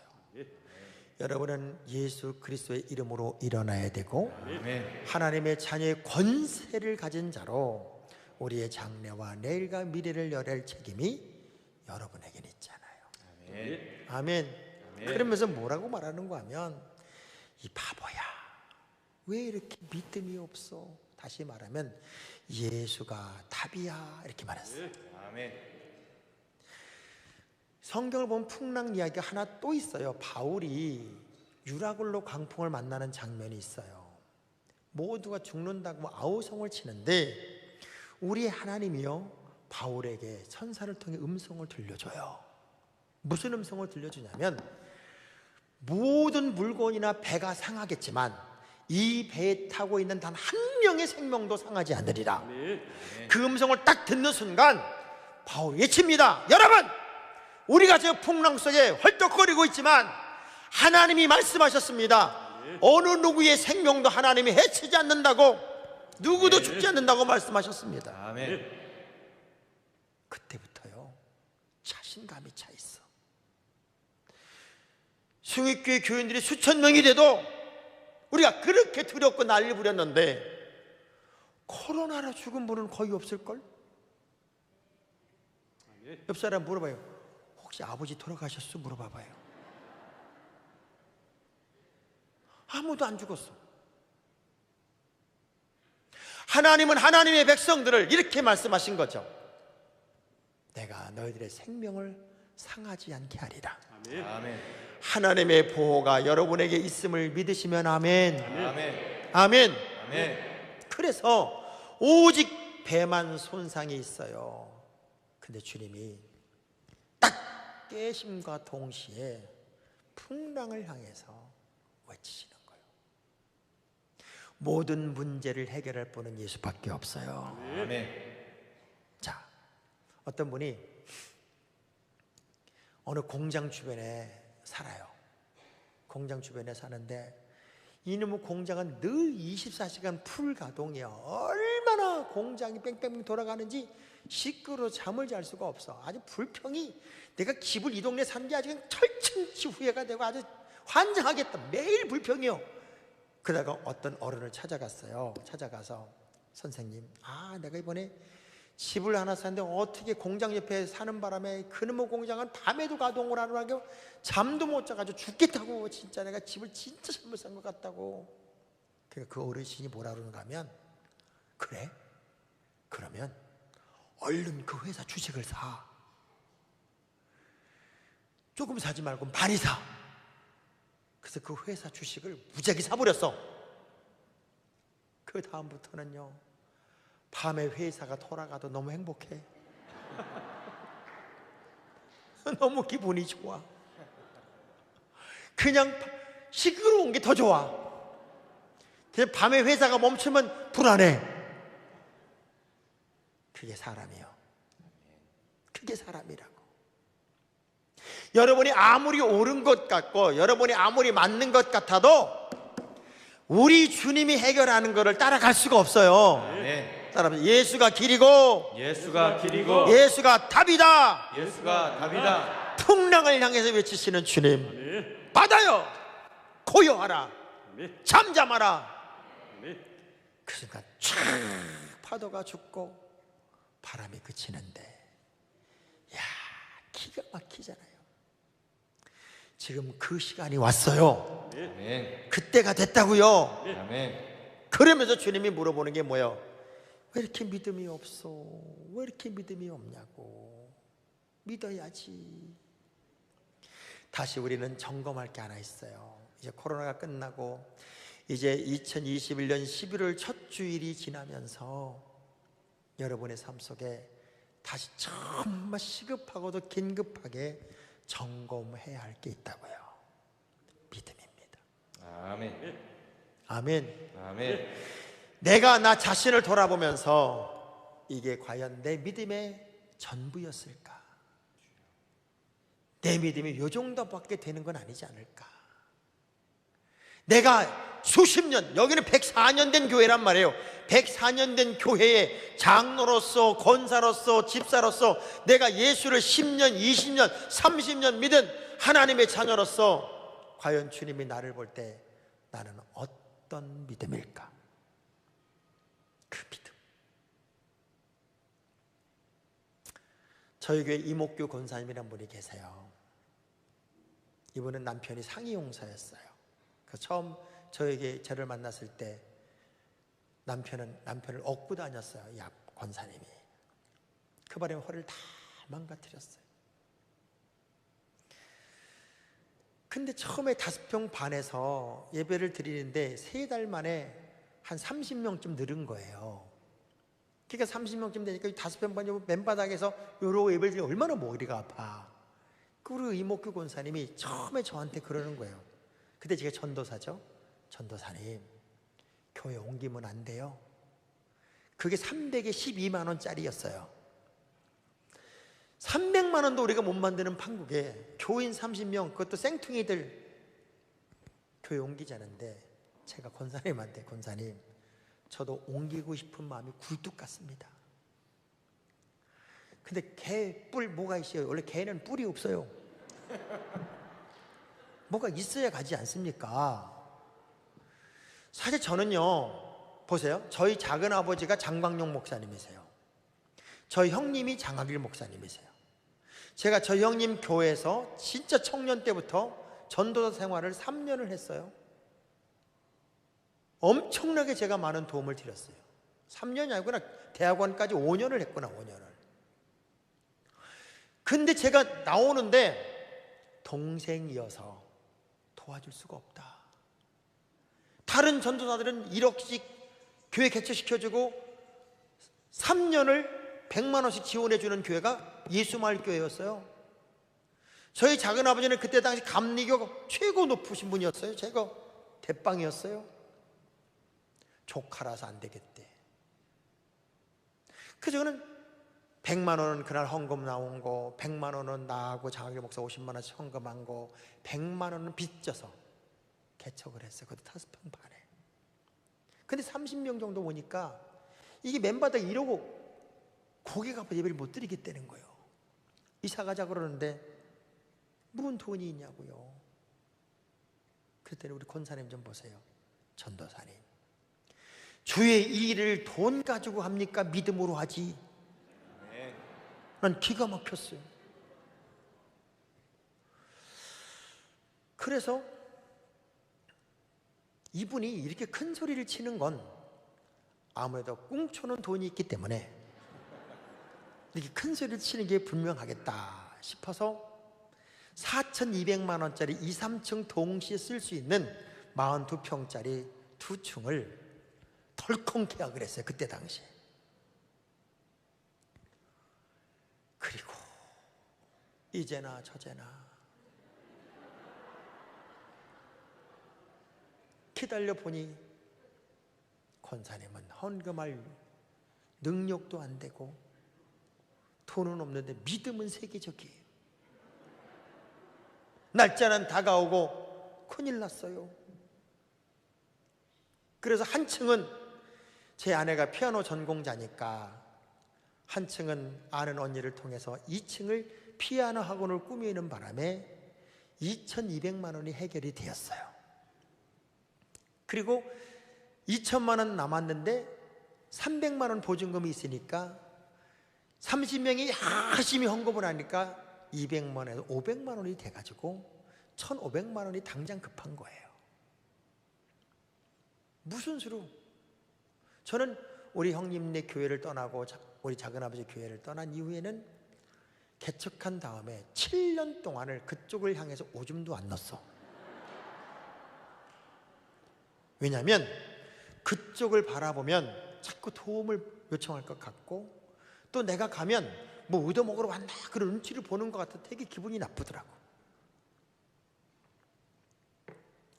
여러분은 예수 그리스도의 이름으로 일어나야 되고, 아멘. 하나님의 자녀의 권세를 가진 자로 우리의 장래와 내일과 미래를 열할 책임이 여러분에게는 있잖아요. 아멘. 아멘. 그러면서 뭐라고 말하는 거 하면, 이 바보야, 왜 이렇게 믿음이 없어? 다시 말하면 예수가 답이야, 이렇게 말했어요. 아멘. 성경을 보면 풍랑 이야기가 하나 또 있어요. 바울이 유라굴로 광풍을 만나는 장면이 있어요. 모두가 죽는다고 아우성을 치는데 우리 하나님이요, 바울에게 천사를 통해 음성을 들려줘요. 무슨 음성을 들려주냐면, 모든 물건이나 배가 상하겠지만 이 배에 타고 있는 단 한 명의 생명도 상하지 않으리라. 그 음성을 딱 듣는 순간 바울이 외칩니다. 여러분, 우리가 저 풍랑 속에 헐떡거리고 있지만 하나님이 말씀하셨습니다. 어느 누구의 생명도 하나님이 해치지 않는다고, 누구도 죽지 않는다고 말씀하셨습니다. 아멘. 그때부터요, 자신감이 차 있어. 숭익교회 교인들이 수천 명이 돼도 우리가 그렇게 두렵고 난리 부렸는데 코로나로 죽은 분은 거의 없을걸? 옆 사람 물어봐요. 혹시 아버지 돌아가셨어? 물어봐봐요. 아무도 안 죽었어. 하나님은 하나님의 백성들을 이렇게 말씀하신 거죠. 내가 너희들의 생명을 상하지 않게 하리라. 아멘. 하나님의 보호가 여러분에게 있음을 믿으시면 아멘. 아멘. 아멘. 아멘. 그래서 오직 배만 손상이 있어요. 근데 주님이 딱 깨심과 동시에 풍랑을 향해서 외치시는 거예요. 모든 문제를 해결할 분은 예수밖에 없어요. 아멘. 자, 어떤 분이 어느 공장 주변에 살아요. 공장 주변에 사는데 이놈의 공장은 늘 24시간 풀 가동이야. 얼마나 공장이 뺑뺑 돌아가는지 시끄러워 잠을 잘 수가 없어. 아주 불평이, 내가 집을 이 동네 산 게 아주 그냥 철천지 후회가 되고 아주 환장하겠다. 매일 불평이요. 그러다가 어떤 어른을 찾아갔어요. 찾아가서, 선생님, 내가 이번에 집을 하나 샀는데 어떻게 공장 옆에 사는 바람에 그놈의 공장은 밤에도 가동을 안 하고 잠도 못 자가지고 죽겠다고, 진짜 내가 집을 진짜 잘못 산 것 같다고. 그러니까 그 어르신이 뭐라 그러는가 하면, 그래? 그러면 얼른 그 회사 주식을 사. 조금 사지 말고 많이 사. 그래서 그 회사 주식을 무지하게 사버렸어. 그 다음부터는요, 밤에 회사가 돌아가도 너무 행복해. 너무 기분이 좋아. 그냥 시끄러운 게 더 좋아. 그래서 밤에 회사가 멈추면 불안해. 그게 사람이요. 그게 사람이라고. 여러분이 아무리 옳은 것 같고 여러분이 아무리 맞는 것 같아도 우리 주님이 해결하는 것을 따라갈 수가 없어요. 아멘. 따라합니다. 예수가 길이고 예수가 길이고 예수가 답이다. 예수가 답이다. 풍랑을 향해서 외치시는 주님, 아멘. 바다여 고요하라, 아멘. 잠잠하라. 아멘. 그 순간 촤 파도가 죽고 바람이 그치는데, 야, 기가 막히잖아요. 지금 그 시간이 왔어요. 아멘. 그때가 됐다고요. 아멘. 그러면서 주님이 물어보는 게 뭐예요? 왜 이렇게 믿음이 없어? 왜 이렇게 믿음이 없냐고. 믿어야지. 다시 우리는 점검할 게 하나 있어요. 이제 코로나가 끝나고 이제 2021년 11월 첫 주일이 지나면서 여러분의 삶 속에 다시 정말 시급하고도 긴급하게 점검해야 할 게 있다고요. 믿음입니다. 아멘. 아멘. 아멘. 내가 나 자신을 돌아보면서 이게 과연 내 믿음의 전부였을까? 내 믿음이 요 정도밖에 되는 건 아니지 않을까? 내가 수십 년, 여기는 104년 된 교회란 말이에요. 104년 된 교회의 장로로서, 권사로서, 집사로서 내가 예수를 10년, 20년, 30년 믿은 하나님의 자녀로서 과연 주님이 나를 볼 때 나는 어떤 믿음일까? 그 믿음. 저희 교회 이목규 권사님이라는 분이 계세요. 이분은 남편이 상이용사였어요. 처음 저에게 저를 만났을 때 남편을 업고 다녔어요. 이 권사님이. 그 바람에 허리를 다 망가뜨렸어요. 근데 처음에 5평 반에서 예배를 드리는데 3달 만에 한 30명쯤 늘은 거예요. 그러니까 30명쯤 되니까 5평 반이 맨바닥에서 요러고 예배를 드리면 얼마나 머리가 아파. 우리 이목규 권사님이 처음에 저한테 그러는 거예요. 그때 제가 전도사죠. 전도사님, 교회 옮기면 안 돼요. 그게 300에 12만 원짜리였어요. 300만 원도 우리가 못 만드는 판국에 교인 30명, 그것도 생퉁이들 교회 옮기자는데 제가 권사님한테, 권사님, 저도 옮기고 싶은 마음이 굴뚝 같습니다. 근데 개 뿔 뭐가 있어요? 원래 개는 뿔이 없어요. 뭐가 있어야 가지 않습니까? 사실 저는요, 보세요. 저희 작은 아버지가 장광용 목사님이세요. 저희 형님이 장학일 목사님이세요. 제가 저희 형님 교회에서 진짜 청년 때부터 전도사 생활을 3년을 했어요. 엄청나게 제가 많은 도움을 드렸어요. 3년이 아니구나. 대학원까지 5년을 했구나, 5년을. 근데 제가 나오는데 동생이어서 도와줄 수가 없다. 다른 전도사들은 1억씩 교회 개척시켜주고 3년을 100만 원씩 지원해주는 교회가 예수마을교회였어요. 저희 작은아버지는 그때 당시 감리교 최고 높으신 분이었어요. 제가 대빵이었어요. 조카라서 안 되겠대. 그래서 저는 100만 원은 그날 헌금 나온 거, 100만 원은 나하고 장학일 목사 50만 원씩 헌금한 거, 100만 원은 빚져서 개척을 했어요. 그것도 5평 반에. 근데 30명 정도 오니까 이게 맨바닥에 이러고 고개 갚아 예배를 못 드리겠다는 거예요. 이사 가자 그러는데 무슨 돈이 있냐고요. 그랬더니 우리 권사님 좀 보세요. 전도사님, 주의 일을 돈 가지고 합니까? 믿음으로 하지? 난 기가 막혔어요. 그래서 이분이 이렇게 큰 소리를 치는 건 아무래도 꽁쳐놓은 돈이 있기 때문에 이렇게 큰 소리를 치는 게 분명하겠다 싶어서 4,200만 원짜리 2, 3층 동시에 쓸 수 있는 42평짜리 2층을 덜컹 계약을 했어요. 그때 당시에. 그리고 이제나 저제나 기다려 보니 권사님은 헌금할 능력도 안 되고 돈은 없는데 믿음은 세계적이에요. 날짜는 다가오고 큰일 났어요. 그래서 한층은 제 아내가 피아노 전공자니까 한층은 아는 언니를 통해서 2층을 피아노 학원을 꾸미는 바람에 2,200만 원이 해결이 되었어요. 그리고 2천만 원 남았는데 300만 원 보증금이 있으니까 30명이 열심히 헌금을 하니까 200만 원에서 500만 원이 돼가지고 1,500만 원이 당장 급한 거예요. 무슨 수로? 저는 우리 형님네 교회를 떠나고 우리 작은아버지 교회를 떠난 이후에는 개척한 다음에 7년 동안을 그쪽을 향해서 오줌도 안 넣었어. 왜냐하면 그쪽을 바라보면 자꾸 도움을 요청할 것 같고 또 내가 가면 뭐 얻어먹으러 왔나 그런 눈치를 보는 것 같아 되게 기분이 나쁘더라고.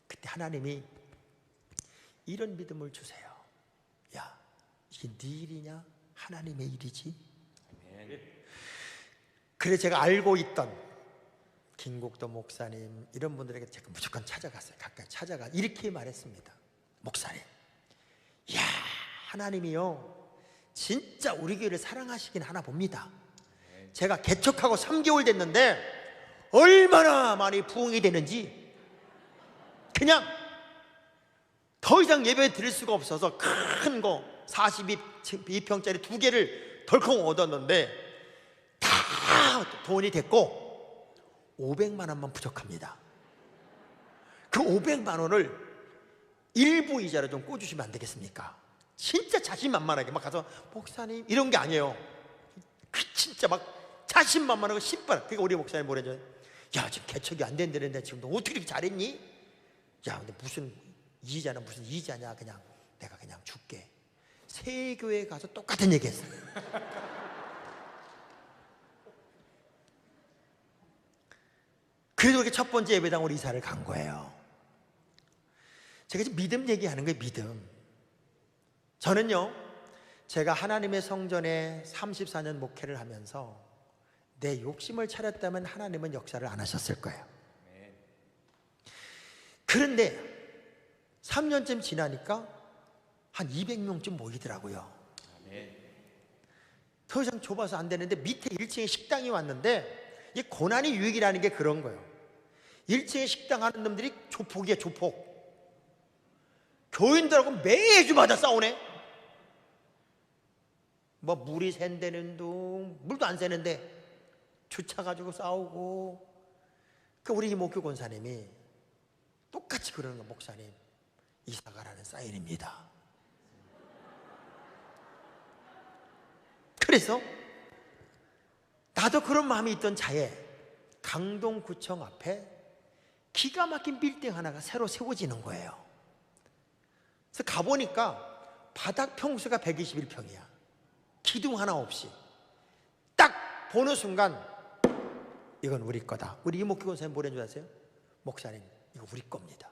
그때 하나님이 이런 믿음을 주세요. 야, 이게 네 일이냐? 하나님의 일이지. 그래 제가 알고 있던 김국도 목사님 이런 분들에게 제가 무조건 찾아갔어요. 가까이 찾아가 이렇게 말했습니다. 목사님, 야, 하나님이요 진짜 우리 교회를 사랑하시긴 하나 봅니다. 제가 개척하고 3개월 됐는데 얼마나 많이 부흥이 되는지 그냥 더 이상 예배 드릴 수가 없어서 큰 거 42평짜리 2개를 덜컹 얻었는데 다 돈이 됐고 500만 원만 부족합니다. 그 500만 원을 일부 이자로 좀 꿔주시면 안 되겠습니까? 진짜 자신만만하게 막 가서 목사님 이런 게 아니에요. 진짜 막 자신만만하고 신발. 그러니까 우리 목사님 뭐래죠? 야, 지금 개척이 안 된다는데 지금 너 어떻게 이렇게 잘했니? 야, 근데 무슨 이자는 무슨 이자냐? 그냥 내가 그냥 줄게. 새 교회 가서 똑같은 얘기했어요. 그래서 이렇게 첫 번째 예배당으로 이사를 간 거예요. 제가 지금 믿음 얘기하는 거예요. 믿음. 저는요, 제가 하나님의 성전에 34년 목회를 하면서 내 욕심을 차렸다면 하나님은 역사를 안 하셨을 거예요. 그런데 3년쯤 지나니까 한 200명쯤 모이더라고요. 더 이상 좁아서 안 되는데 밑에 1층에 식당이 왔는데 이 고난이 유익이라는 게 그런 거예요. 1층에 식당 하는 놈들이 조폭이야, 조폭. 교인들하고 매주마다 싸우네. 뭐 물이 샌다는 둥, 물도 안 새는데 주차 가지고 싸우고. 그 우리 이목교 권사님이 똑같이 그러는 거. 목사님, 이사가라는 사인입니다. 그래서 나도 그런 마음이 있던 차에 강동구청 앞에 기가 막힌 빌딩 하나가 새로 세워지는 거예요. 그래서 가보니까 바닥 평수가 121평이야. 기둥 하나 없이. 딱 보는 순간 이건 우리 거다. 우리 이목교 권사님 뭐라는 줄 아세요? 목사님, 이거 우리 겁니다.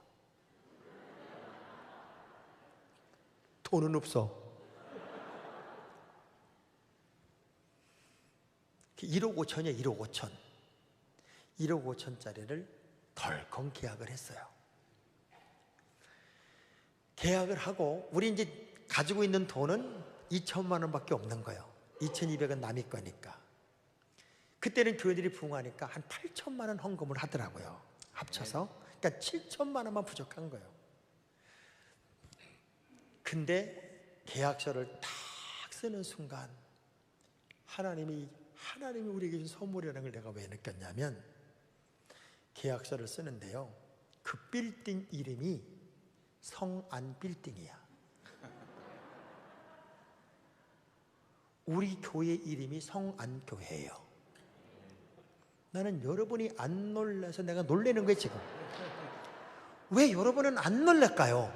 돈은 없어. 1억 5천이야. 1억 5천. 1억 5천짜리를 덜컹 계약을 했어요. 계약을 하고 우리 이제 가지고 있는 돈은 2천만 원밖에 없는 거예요. 2,200은 남의 거니까. 그때는 교회들이 부흥하니까 한 8천만 원 헌금을 하더라고요. 합쳐서. 그러니까 7천만 원만 부족한 거예요. 근데 계약서를 딱 쓰는 순간 하나님이 우리에게 준 선물이라는 걸 내가 왜 느꼈냐면, 계약서를 쓰는데요, 그 빌딩 이름이 성안 빌딩이야. 우리 교회 이름이 성안교회예요. 나는 여러분이 안 놀라서 내가 놀라는 거예요. 지금 왜 여러분은 안 놀랄까요?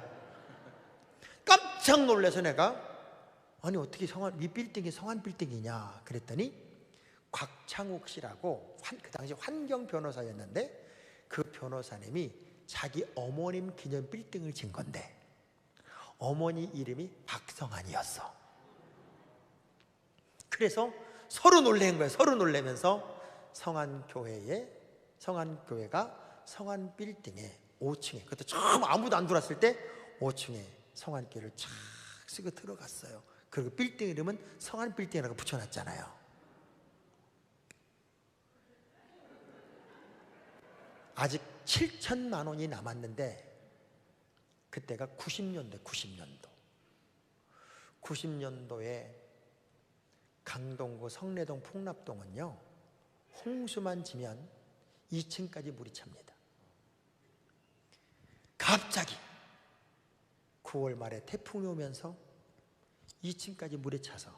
깜짝 놀라서 내가, 아니 어떻게 이 빌딩이 성안 빌딩이냐 그랬더니, 곽창욱 씨라고 그 당시 환경 변호사였는데 그 변호사님이 자기 어머님 기념 빌딩을 진 건데, 어머니 이름이 박성환이었어. 그래서 서로 놀란 거예요. 서로 놀라면서 성안교회가 성안 빌딩에 5층에, 그것도 처음 아무도 안 들어왔을 때 5층에 성안교회를 쫙 쓰고 들어갔어요. 그리고 빌딩 이름은 성안 빌딩이라고 붙여놨잖아요. 아직 7천만 원이 남았는데 그때가 90년도에 강동구 성내동 풍납동은요, 홍수만 지면 2층까지 물이 찹니다. 갑자기 9월 말에 태풍이 오면서 2층까지 물에 차서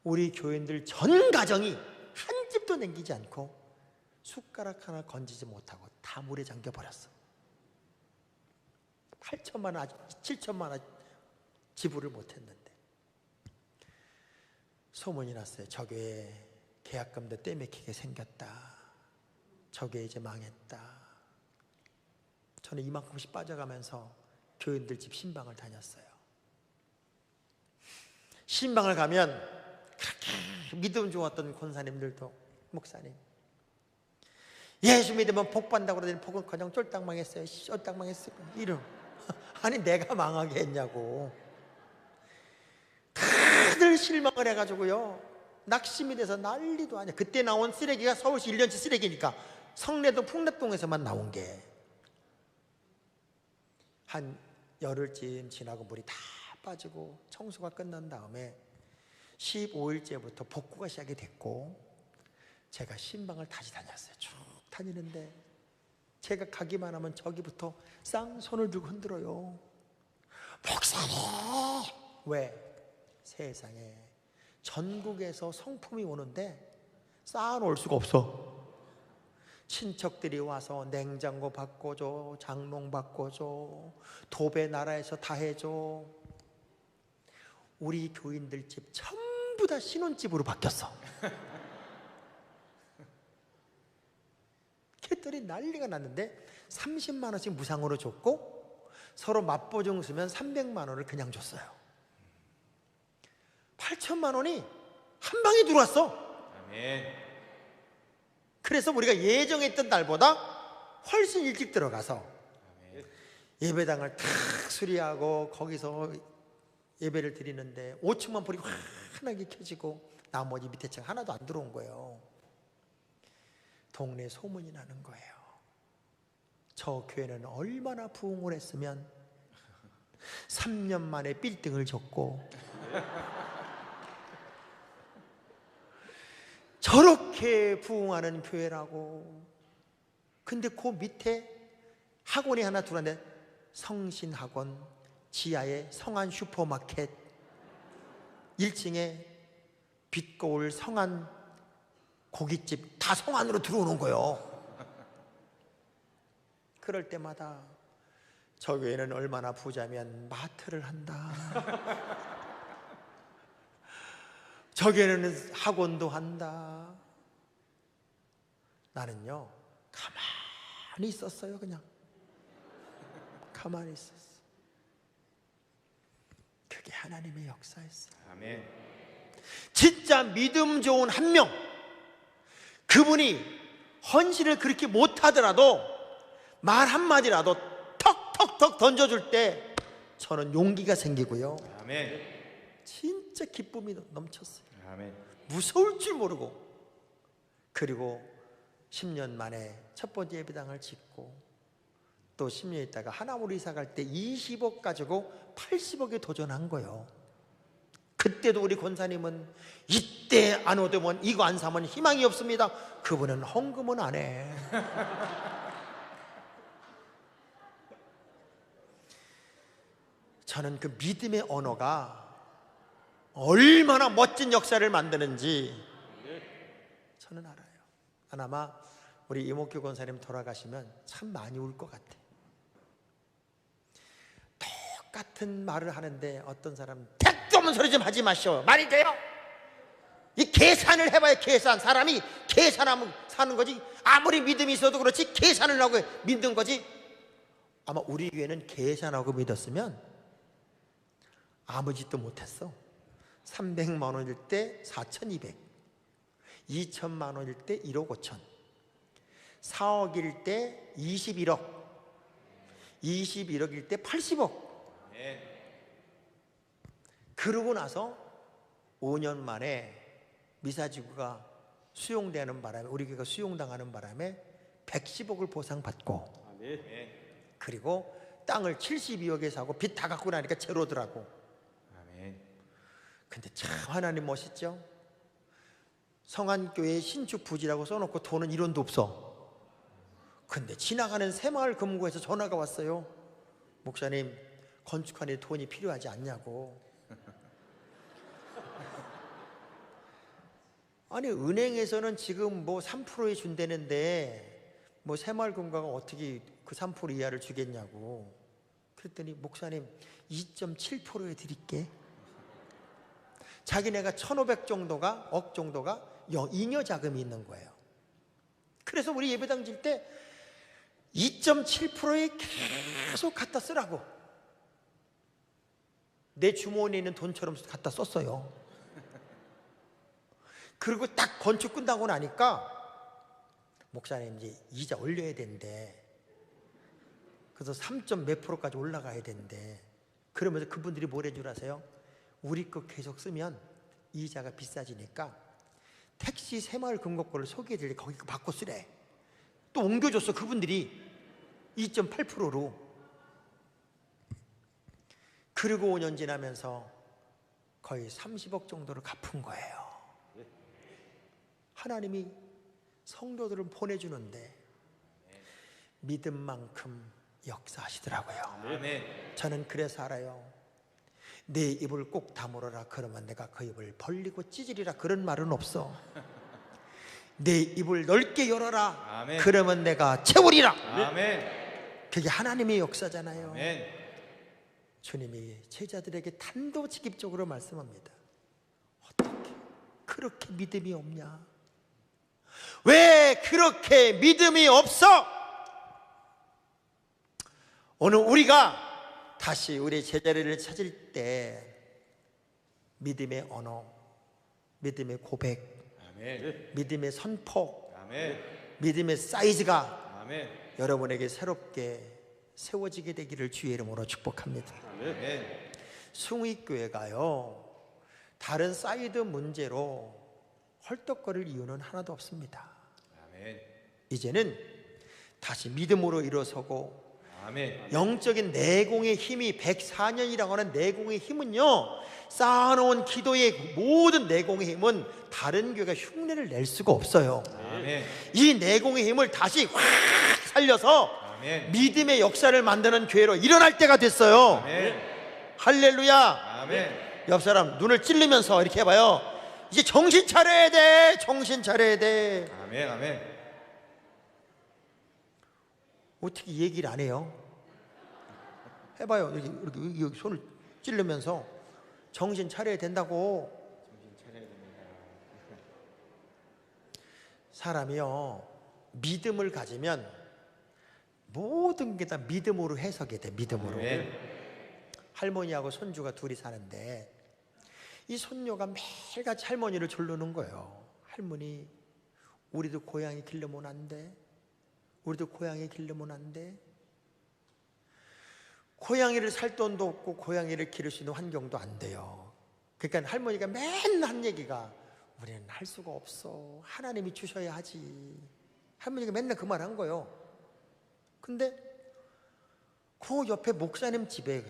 우리 교인들 전 가정이 한 집도 남기지 않고 숟가락 하나 건지지 못하고 다 물에 잠겨버렸어. 8천만 원, 7천만 원 지불을 못했는데 소문이 났어요. 저 교회 계약금도 떼맥히게 생겼다. 저 교회 이제 망했다. 저는 이만큼씩 빠져가면서 교인들 집 신방을 다녔어요. 신방을 가면 그렇게 믿음 좋았던 권사님들도, 목사님, 예수 믿으면 복 받는다고 그러더니 복은 그냥 쫄딱 망했어요. 쫄딱 망했어요. 이름. 아니 내가 망하게 했냐고. 다들 실망을 해가지고요, 낙심이 돼서 난리도 아니야. 그때 나온 쓰레기가 서울시 1년치 쓰레기니까 성내동 풍납동에서만 나온 게 한 열흘쯤 지나고 물이 다 빠지고 청소가 끝난 다음에 15일째부터 복구가 시작이 됐고 제가 신방을 다시 다녔어요. 쭉 다니는데 제가 가기만 하면 저기부터 쌍손을 들고 흔들어요. 목사님! 왜? 세상에 전국에서 성품이 오는데 쌓아놓을 수가 없어. 친척들이 와서 냉장고 바꿔줘, 장롱 바꿔줘, 도배 나라에서 다 해줘. 우리 교인들 집 전부 다 신혼집으로 바뀌었어. 그랬더니 난리가 났는데 30만 원씩 무상으로 줬고 서로 맞보증 쓰면 300만 원을 그냥 줬어요. 8천만 원이 한 방에 들어왔어. 아멘. 그래서 우리가 예정했던 날보다 훨씬 일찍 들어가서 예배당을 탁 수리하고 거기서 예배를 드리는데 5층만 불이 환하게 켜지고 나머지 밑에 층 하나도 안 들어온 거예요. 동네 소문이 나는 거예요. 저 교회는 얼마나 부흥을 했으면 3년 만에 빌딩을 줬고 저렇게 부흥하는 교회라고. 근데 그 밑에 학원이 하나 들어왔는데 성신학원, 지하에 성안 슈퍼마켓, 1층에 빛거울 성안 고깃집, 다 성안으로 들어오는 거예요. 그럴 때마다 저 교회는 얼마나 부자면 마트를 한다. 저 교회는 학원도 한다. 나는요 가만히 있었어요. 그냥 가만히 있었어. 그게 하나님의 역사였어요. 아멘. 진짜 믿음 좋은 한 명, 그분이 헌신을 그렇게 못하더라도 말 한마디라도 턱턱턱 던져줄 때 저는 용기가 생기고요, 아멘. 진짜 기쁨이 넘쳤어요. 아멘. 무서울 줄 모르고. 그리고 10년 만에 첫 번째 예배당을 짓고 또 10년 있다가 하나무로 이사 갈 때 20억 가지고 80억에 도전한 거예요. 그때도 우리 권사님은 이때 안 얻으면, 이거 안 사면 희망이 없습니다. 그분은 헌금은 안 해. 저는 그 믿음의 언어가 얼마나 멋진 역사를 만드는지 저는 알아요. 아마 우리 이목규 권사님 돌아가시면 참 많이 울 것 같아. 똑같은 말을 하는데 어떤 사람은 택도 없는 소리 좀 하지 마시오. 말이 돼요? 이 계산을 해봐야 계산. 사람이 계산하면 사는 거지. 아무리 믿음이 있어도 그렇지 계산을 하고 믿는 거지. 아마 우리 교회는 계산하고 믿었으면 아무 짓도 못했어. 300만 원일 때 4,200, 2천만 원일 때 1억 5천, 4억일 때 21억, 21억일 때 80억. 그러고 나서 5년 만에 미사지구가 수용되는 바람에, 우리 교회가 수용당하는 바람에 110억을 보상받고, 아멘. 그리고 땅을 72억에 사고 빚 다 갚고 나니까 제로더라고. 아멘. 근데 참 하나님 멋있죠? 성안교회 신축 부지라고 써놓고 돈은 1원도 없어. 근데 지나가는 새마을금고에서 전화가 왔어요. 목사님, 건축하는데 돈이 필요하지 않냐고. 아니, 은행에서는 지금 뭐 3%에 준다는데 뭐 새마을금고가 어떻게 그 3% 이하를 주겠냐고. 그랬더니 목사님 2.7%에 드릴게. 자기네가 1,500 정도가, 억 정도가 잉여 자금이 있는 거예요. 그래서 우리 예배당 질 때 2.7%에 계속 갖다 쓰라고. 내 주머니에 있는 돈처럼 갖다 썼어요. 그리고 딱 건축 끝나고 나니까 목사님 이제 이자 올려야 된대. 그래서 3점 몇 프로까지 올라가야 된대. 그러면서 그분들이 뭐래 줄 아세요? 우리 거 계속 쓰면 이자가 비싸지니까 택시 새마을금고거를 소개해드릴 때 거기 거 바꿔 쓰래. 또 옮겨줬어, 그분들이 2.8%로. 그리고 5년 지나면서 거의 30억 정도를 갚은 거예요. 하나님이 성도들을 보내주는데 믿음만큼 역사하시더라고요. 아멘. 저는 그래서 알아요. 내 입을 꼭 다물어라 그러면 내가 그 입을 벌리고 찢으리라 그런 말은 없어. 내 입을 넓게 열어라. 아멘. 그러면 내가 채우리라. 아멘. 그게 하나님의 역사잖아요. 아멘. 주님이 제자들에게 단도직입적으로 말씀합니다. 어떻게 그렇게 믿음이 없냐? 왜 그렇게 믿음이 없어? 오늘 우리가 다시 우리 제자리를 찾을 때 믿음의 언어, 믿음의 고백, 아멘. 믿음의 선포, 아멘. 믿음의 사이즈가 아멘. 여러분에게 새롭게 세워지게 되기를 주의 이름으로 축복합니다. 아멘. 숭의교회가요, 다른 사이드 문제로 헐떡거릴 이유는 하나도 없습니다. 아멘. 이제는 다시 믿음으로 일어서고, 아멘. 영적인 내공의 힘이 104년이라고 하는 내공의 힘은요, 쌓아놓은 기도의 모든 내공의 힘은 다른 교회가 흉내를 낼 수가 없어요. 아멘. 이 내공의 힘을 다시 확 살려서 아멘. 믿음의 역사를 만드는 교회로 일어날 때가 됐어요. 아멘. 할렐루야. 아멘. 옆 사람 눈을 찔르면서 이렇게 해봐요. 이제 정신 차려야 돼. 정신 차려야 돼. 아멘. 아멘. 어떻게 얘기를 안 해요? 해봐요. 이렇게 여기 손을 찌르면서 정신 차려야 된다고. 정신 차려야 됩니다. 사람이요, 믿음을 가지면 모든 게 다 믿음으로 해석이 돼. 믿음으로. 아멘. 할머니하고 손주가 둘이 사는데 이 손녀가 매일같이 할머니를 졸르는 거예요. 할머니, 우리도 고양이 기르면 안 돼? 우리도 고양이 기르면 안 돼? 고양이를 살 돈도 없고 고양이를 기를 수 있는 환경도 안 돼요. 그러니까 할머니가 맨날 한 얘기가, 우리는 할 수가 없어. 하나님이 주셔야 하지. 할머니가 맨날 그 말 한 거예요. 근데 그 옆에 목사님 집에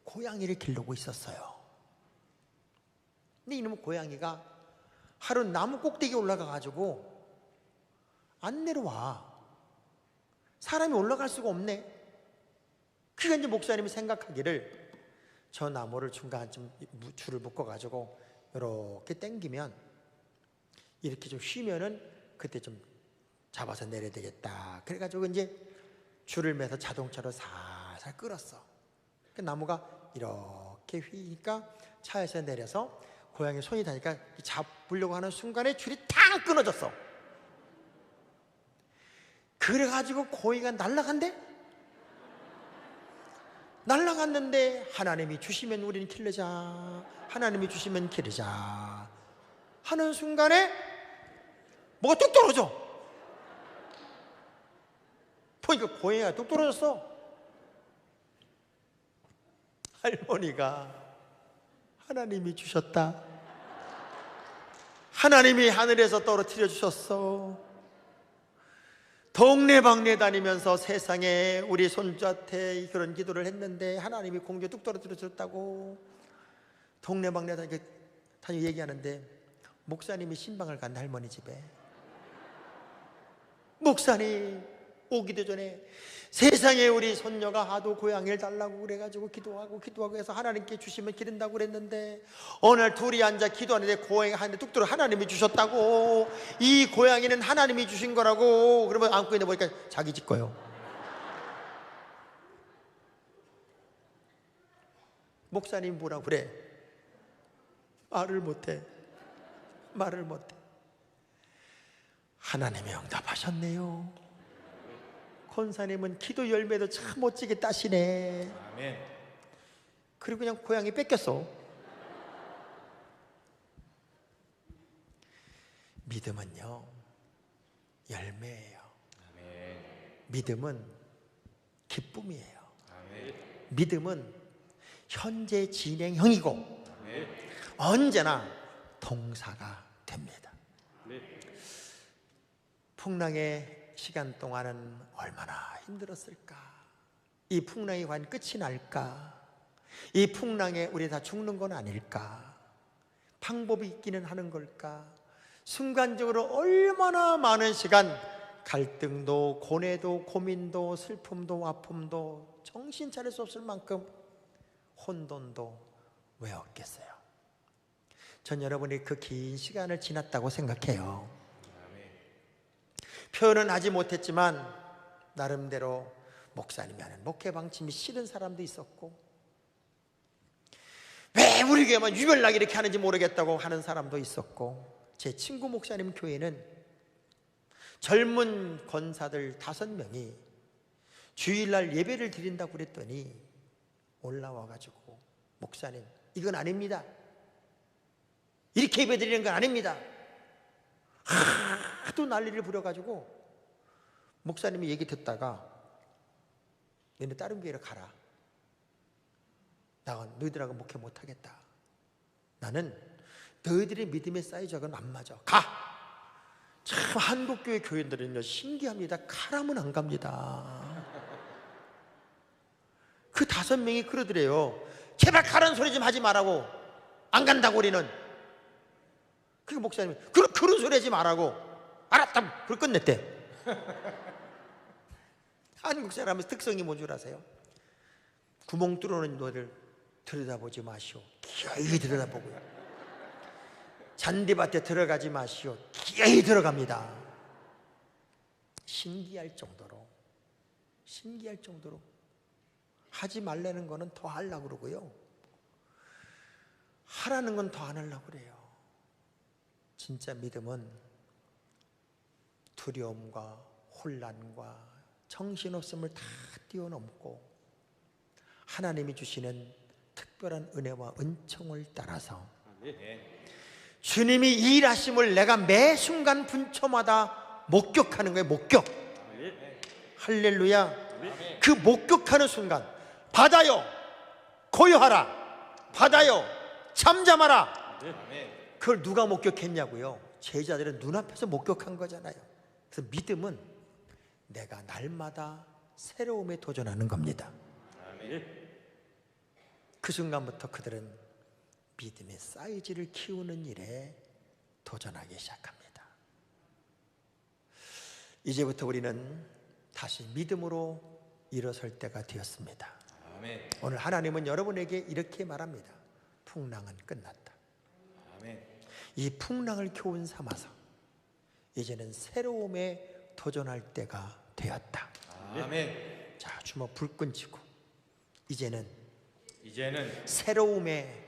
고양이를 기르고 있었어요. 근데 이놈의 고양이가 하루 나무 꼭대기에 올라가가지고 안 내려와. 사람이 올라갈 수가 없네. 그러니까 이제 목사님이 생각하기를, 저 나무를 중간쯤 줄을 묶어가지고 이렇게 당기면 이렇게 좀 휘면은 그때 좀 잡아서 내려야 되겠다. 그래가지고 이제 줄을 매서 자동차로 살살 끌었어. 그 나무가 이렇게 휘니까 차에서 내려서 고양이 손이 닿으니까 잡으려고 하는 순간에 줄이 탁 끊어졌어. 그래가지고 고양이가 날아간대? 날아갔는데 하나님이 주시면 우리는 기르자, 하나님이 주시면 기르자 하는 순간에 뭐가 뚝 떨어져. 보니까 고양이가 뚝 떨어졌어. 할머니가 하나님이 주셨다, 하나님이 하늘에서 떨어뜨려 주셨어. 동네방네 다니면서 세상에 우리 손주한테 그런 기도를 했는데 하나님이 공중에 뚝 떨어뜨려 줬다고 동네방네 다니고 얘기하는데, 목사님이 신방을 간 할머니 집에 목사님 오기도 전에 세상에 우리 손녀가 하도 고양이를 달라고 그래가지고 기도하고 해서 하나님께 주시면 기른다고 그랬는데, 어느 날 둘이 앉아 기도하는데 고양이 하는데 뚝 떨어 하나님이 주셨다고, 이 고양이는 하나님이 주신 거라고. 그러면 안고 있는 보니까 자기 집 거요. 목사님 뭐라고 그래? 말을 못해. 하나님이 응답하셨네요. 권사님은 기도 열매도 참 멋지게 따시네. 아멘. 그리고 그냥 고양이 뺏겼어. 믿음은요, 열매예요. 아멘. 믿음은 기쁨이에요. 아멘. 믿음은 현재 진행형이고 아멘. 언제나 동사가 됩니다. 네. 풍랑의 시간 동안은 얼마나 힘들었을까? 이 풍랑이 과연 끝이 날까? 이 풍랑에 우리 다 죽는 건 아닐까? 방법이 있기는 하는 걸까? 순간적으로 얼마나 많은 시간, 갈등도 고뇌도 고민도 슬픔도 아픔도 정신 차릴 수 없을 만큼 혼돈도 왜 없겠어요? 전 여러분이 그 긴 시간을 지났다고 생각해요. 표현은 하지 못했지만 나름대로 목사님이 하는 목회 방침이 싫은 사람도 있었고, 왜 우리 교회만 유별나게 이렇게 하는지 모르겠다고 하는 사람도 있었고, 제 친구 목사님 교회는 젊은 권사들 5명이 주일날 예배를 드린다고 그랬더니 올라와가지고, 목사님 이건 아닙니다, 이렇게 예배 드리는 건 아닙니다, 하도 난리를 부려가지고 목사님이 얘기 듣다가 너네 다른 교회로 가라, 나 너희들하고 목회 못하겠다, 나는 너희들의 믿음의 사이즈하고는 안 맞아, 가. 참 한국교회 교인들은요 신기합니다. 가라면 안 갑니다. 그 5명이 그러더래요. 제발 가라는 소리 좀 하지 말라고. 안 간다고 우리는. 그 목사님이 그런 소리 하지 말라고. 알았다. 그걸 끝냈대. 한국 사람의 특성이 뭔 줄 아세요? 구멍 뚫어놓은 너를 들여다보지 마시오. 기어이 들여다보고요. 잔디밭에 들어가지 마시오. 기어이 들어갑니다. 신기할 정도로 하지 말라는 거는 더 하려고 그러고요, 하라는 건 더 안 하려고 그래요. 진짜 믿음은 두려움과 혼란과 정신없음을 다 뛰어넘고 하나님이 주시는 특별한 은혜와 은총을 따라서 주님이 일하심을 내가 매 순간 분초마다 목격하는 거예요. 목격. 할렐루야. 그 목격하는 순간, 받아요, 고요하라, 받아요, 잠잠하라. 그걸 누가 목격했냐고요? 제자들은 눈앞에서 목격한 거잖아요. 그래서 믿음은 내가 날마다 새로움에 도전하는 겁니다. 그 순간부터 그들은 믿음의 사이즈를 키우는 일에 도전하기 시작합니다. 이제부터 우리는 다시 믿음으로 일어설 때가 되었습니다. 아멘. 오늘 하나님은 여러분에게 이렇게 말합니다. 풍랑은 끝났다. 아멘. 이 풍랑을 교훈 삼아서 이제는 새로움에 도전할 때가 되었다. 아멘. 자, 주먹 불끈 쥐고 이제는 새로움에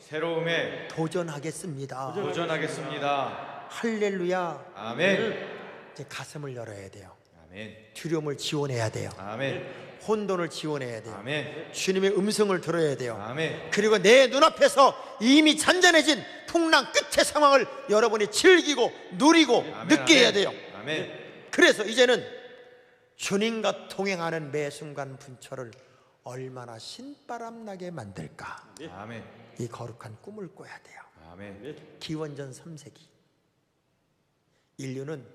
도전하겠습니다. 도전하겠습니다. 할렐루야. 아멘. 이제 가슴을 열어야 돼요. 아멘. 두려움을 지원해야 돼요. 아멘. 혼돈을 지원해야 돼요. 아멘. 주님의 음성을 들어야 돼요. 아멘. 그리고 내 눈앞에서 이미 잔잔해진 풍랑 끝의 상황을 여러분이 즐기고 누리고 아멘. 느껴야 아멘. 돼요. 아멘. 그래서 이제는 주님과 동행하는 매 순간 분초를 얼마나 신바람 나게 만들까. 아멘. 이 거룩한 꿈을 꿔야 돼요. 아멘. 기원전 3세기 인류는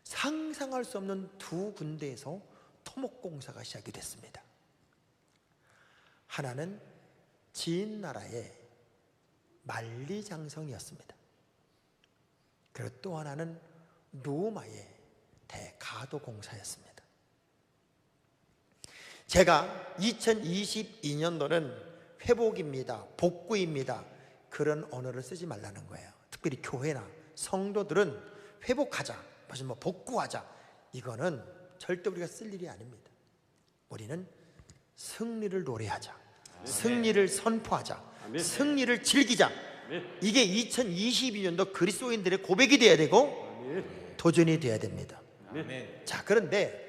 상상할 수 없는 두 군데에서 토목공사가 시작이 됐습니다. 하나는 지인 나라의 만리장성이었습니다. 그리고 또 하나는 로마의 대가도공사였습니다. 제가 2022년도는 회복입니다, 복구입니다, 그런 언어를 쓰지 말라는 거예요. 특별히 교회나 성도들은 회복하자, 무슨 복구하자, 이거는 절대 우리가 쓸 일이 아닙니다. 우리는 승리를 노래하자, 승리를 선포하자, 승리를 즐기자. 이게 2022년도 그리스도인들의 고백이 돼야 되고 도전이 돼야 됩니다. 아멘. 자, 그런데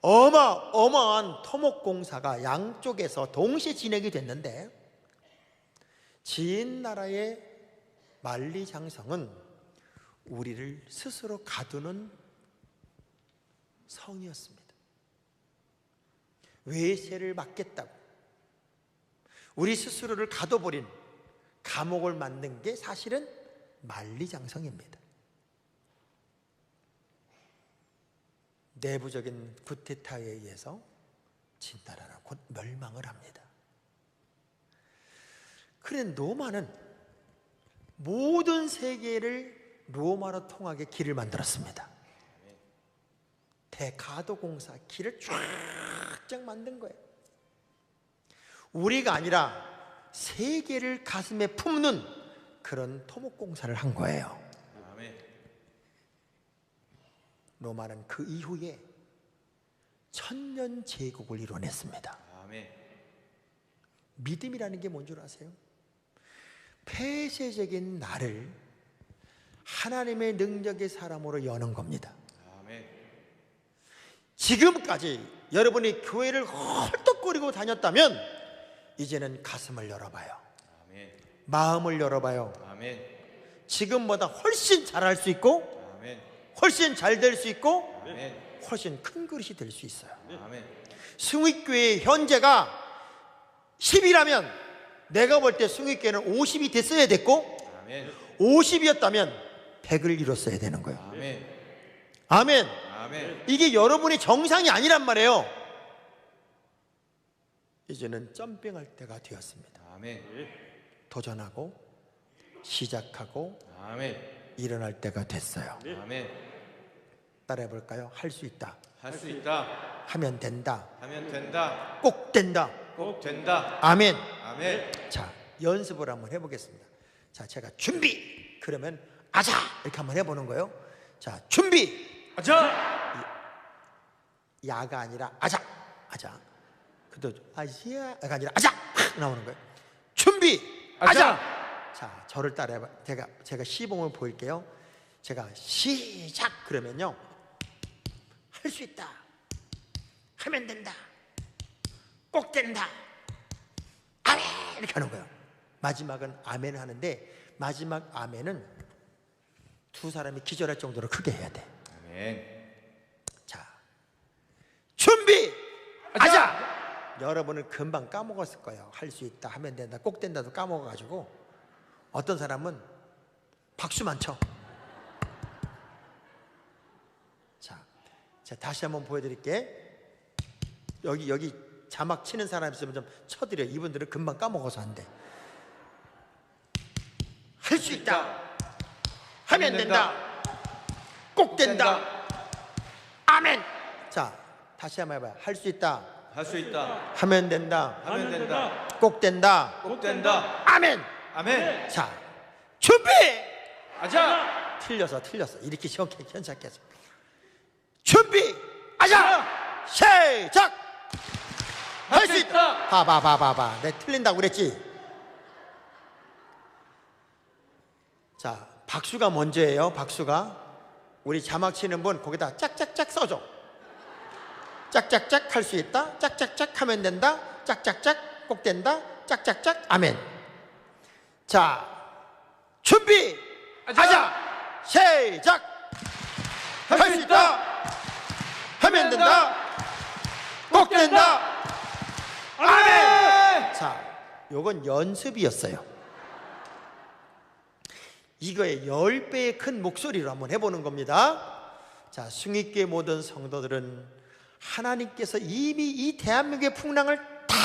어마어마한 토목공사가 양쪽에서 동시에 진행이 됐는데 지인 나라의 만리장성은 우리를 스스로 가두는 성이었습니다. 외세를 막겠다고 우리 스스로를 가둬버린 감옥을 만든 게 사실은 만리장성입니다. 내부적인 쿠데타에 의해서 진나라는 곧 멸망을 합니다. 그런데 로마는 모든 세계를 로마로 통하게 길을 만들었습니다. 대가도공사 길을 쫙쫙 만든 거예요. 우리가 아니라 세계를 가슴에 품는 그런 토목공사를 한 거예요. 아멘. 로마는 그 이후에 천년 제국을 이뤄냈습니다. 아멘. 믿음이라는 게 뭔 줄 아세요? 폐쇄적인 나를 하나님의 능력의 사람으로 여는 겁니다. 아멘. 지금까지 여러분이 교회를 헐떡거리고 다녔다면 이제는 가슴을 열어봐요. 아멘. 마음을 열어봐요. 아멘. 지금보다 훨씬 잘할 수 있고 아멘. 훨씬 잘 될 수 있고 아멘. 훨씬 큰 그릇이 될 수 있어요. 아멘. 승익교회의 현재가 10이라면 내가 볼 때 승익교회는 50이 됐어야 됐고 아멘. 50이었다면 100을 이뤘어야 되는 거예요. 아멘. 아멘. 아멘. 이게 여러분의 정상이 아니란 말이에요. 이제는 점핑할 때가 되었습니다. 아멘. 도전하고 시작하고 아멘. 일어날 때가 됐어요. 아멘. 따라해 볼까요? 할 수 있다. 할 수 있다. 하면 된다. 하면 된다. 꼭 된다. 꼭 된다. 아멘. 아멘. 자, 연습을 한번 해보겠습니다. 자, 제가 준비 그러면 아자 이렇게 한번 해보는 거예요. 자, 준비 아자. 야가 아니라 아자 아자. 그도 아시아가 아니라 아자 확 나오는 거예요. 준비 아자. 자, 저를 따라해봐. 제가 시범을 보일게요. 제가 시작 그러면요, 할 수 있다, 하면 된다, 꼭 된다, 아멘 이렇게 하는 거예요. 마지막은 아멘 하는데 마지막 아멘은 두 사람이 기절할 정도로 크게 해야 돼. 아멘. 자, 준비 아자. 여러분은 금방 까먹었을 거예요. 할 수 있다, 하면 된다, 꼭 된다도 까먹어가지고 어떤 사람은 박수만 쳐. 자, 다시 한번 보여드릴게. 여기 자막 치는 사람 있으면 좀 쳐드려요. 이분들은 금방 까먹어서 안 돼. 할 수 있다, 하면 된다, 꼭 된다, 아멘. 자, 다시 한번 해봐요. 할 수 있다, 할 수 있다. 하면 된다, 하면 된다. 꼭 된다, 꼭 된다. 아멘. 아멘. 자, 준비. 아자. 틀렸어. 이렇게 현착해서 준비 아자. 시작. 할 수 있다. 봐봐. 내가 틀린다고 그랬지. 자, 박수가 먼저예요. 박수가. 우리 자막 치는 분 거기다 짝짝짝 써줘. 짝짝짝 할 수 있다. 짝짝짝 하면 된다. 짝짝짝 꼭 된다. 짝짝짝 아멘. 자, 준비 하자. 시작. 할 수 있다. 하면 된다. 꼭 된다. 아멘. 자, 요건 연습이었어요. 이거의 10배의 큰 목소리로 한번 해보는 겁니다. 자, 숭익교회 모든 성도들은 하나님께서 이미 이 대한민국의 풍랑을 다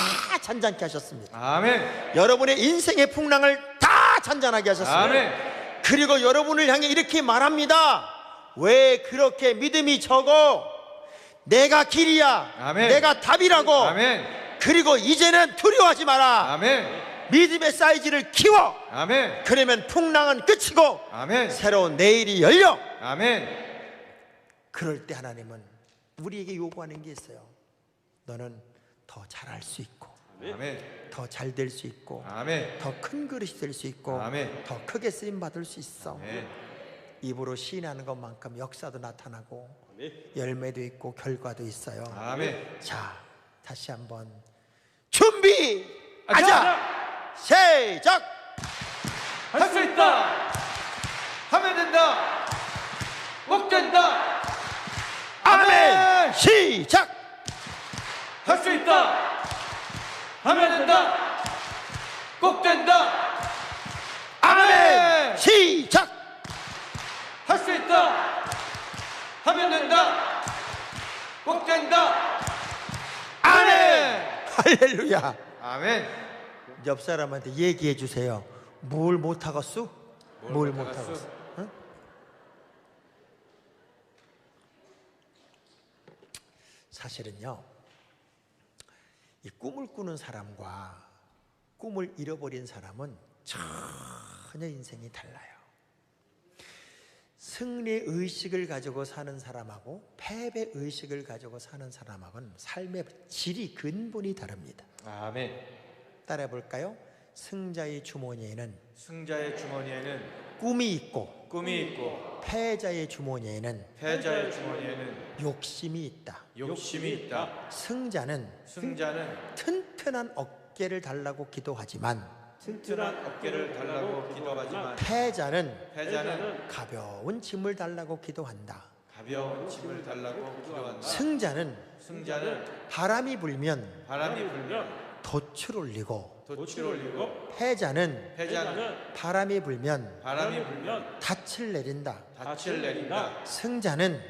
잔잔케 하셨습니다. 아멘. 여러분의 인생의 풍랑을 다 잔잔하게 하셨습니다. 아멘. 그리고 여러분을 향해 이렇게 말합니다. 왜 그렇게 믿음이 적어? 내가 길이야. 아멘. 내가 답이라고. 아멘. 그리고 이제는 두려워하지 마라. 아멘. 믿음의 사이즈를 키워. 아멘. 그러면 풍랑은 끝이고 아멘. 새로운 내일이 열려. 아멘. 그럴 때 하나님은 우리에게 요구하는 게 있어요. 너는 더 잘할 수 있고, 아멘. 더 잘 될 수 있고, 아멘. 더 큰 그릇이 될 수 있고, 아멘. 더 크게 쓰임 받을 수 있어. 아멘. 입으로 시인하는 것만큼 역사도 나타나고 아멘. 열매도 있고 결과도 있어요. 아멘. 자, 다시 한번 준비하자. 시작. 할 수 있다. 하면 된다. 꼭 된다. 아멘. 시작. 할 수 있다. 하면 된다. 꼭 된다. 아멘. 시작. 할 수 있다. 하면 된다. 꼭 된다. 아멘. 할렐루야. 아멘. 옆 사람한테 얘기해 주세요. 뭘 못하겠수? 뭘 못하겠수? 못하겠수? 응? 사실은요, 이 꿈을 꾸는 사람과 꿈을 잃어버린 사람은 전혀 인생이 달라요. 승리 의식을 가지고 사는 사람하고 패배 의식을 가지고 사는 사람하고는 삶의 질이 근본이 다릅니다. 아멘. 따라해 볼까요? 승자의 주머니에는 승자의 주머니에는 꿈이 있고 꿈이 있고 패자의 주머니에는 패자의 주머니에는 욕심이 있다. 욕심이 있다. 승자는 승자는 튼튼한 어깨를 달라고 기도하지만 튼튼한 어깨를 달라고 기도하지만 패자는 가벼운 짐을 달라고 기도한다. 가벼운 짐을 달라고 기도한다. 승자는 바람이 불면 바람이 불면 돛을 올리고 돛을 올리고 패자는 바람이 불면 바람이 불면 닻을 내린다. 닻을 내린다. 승자는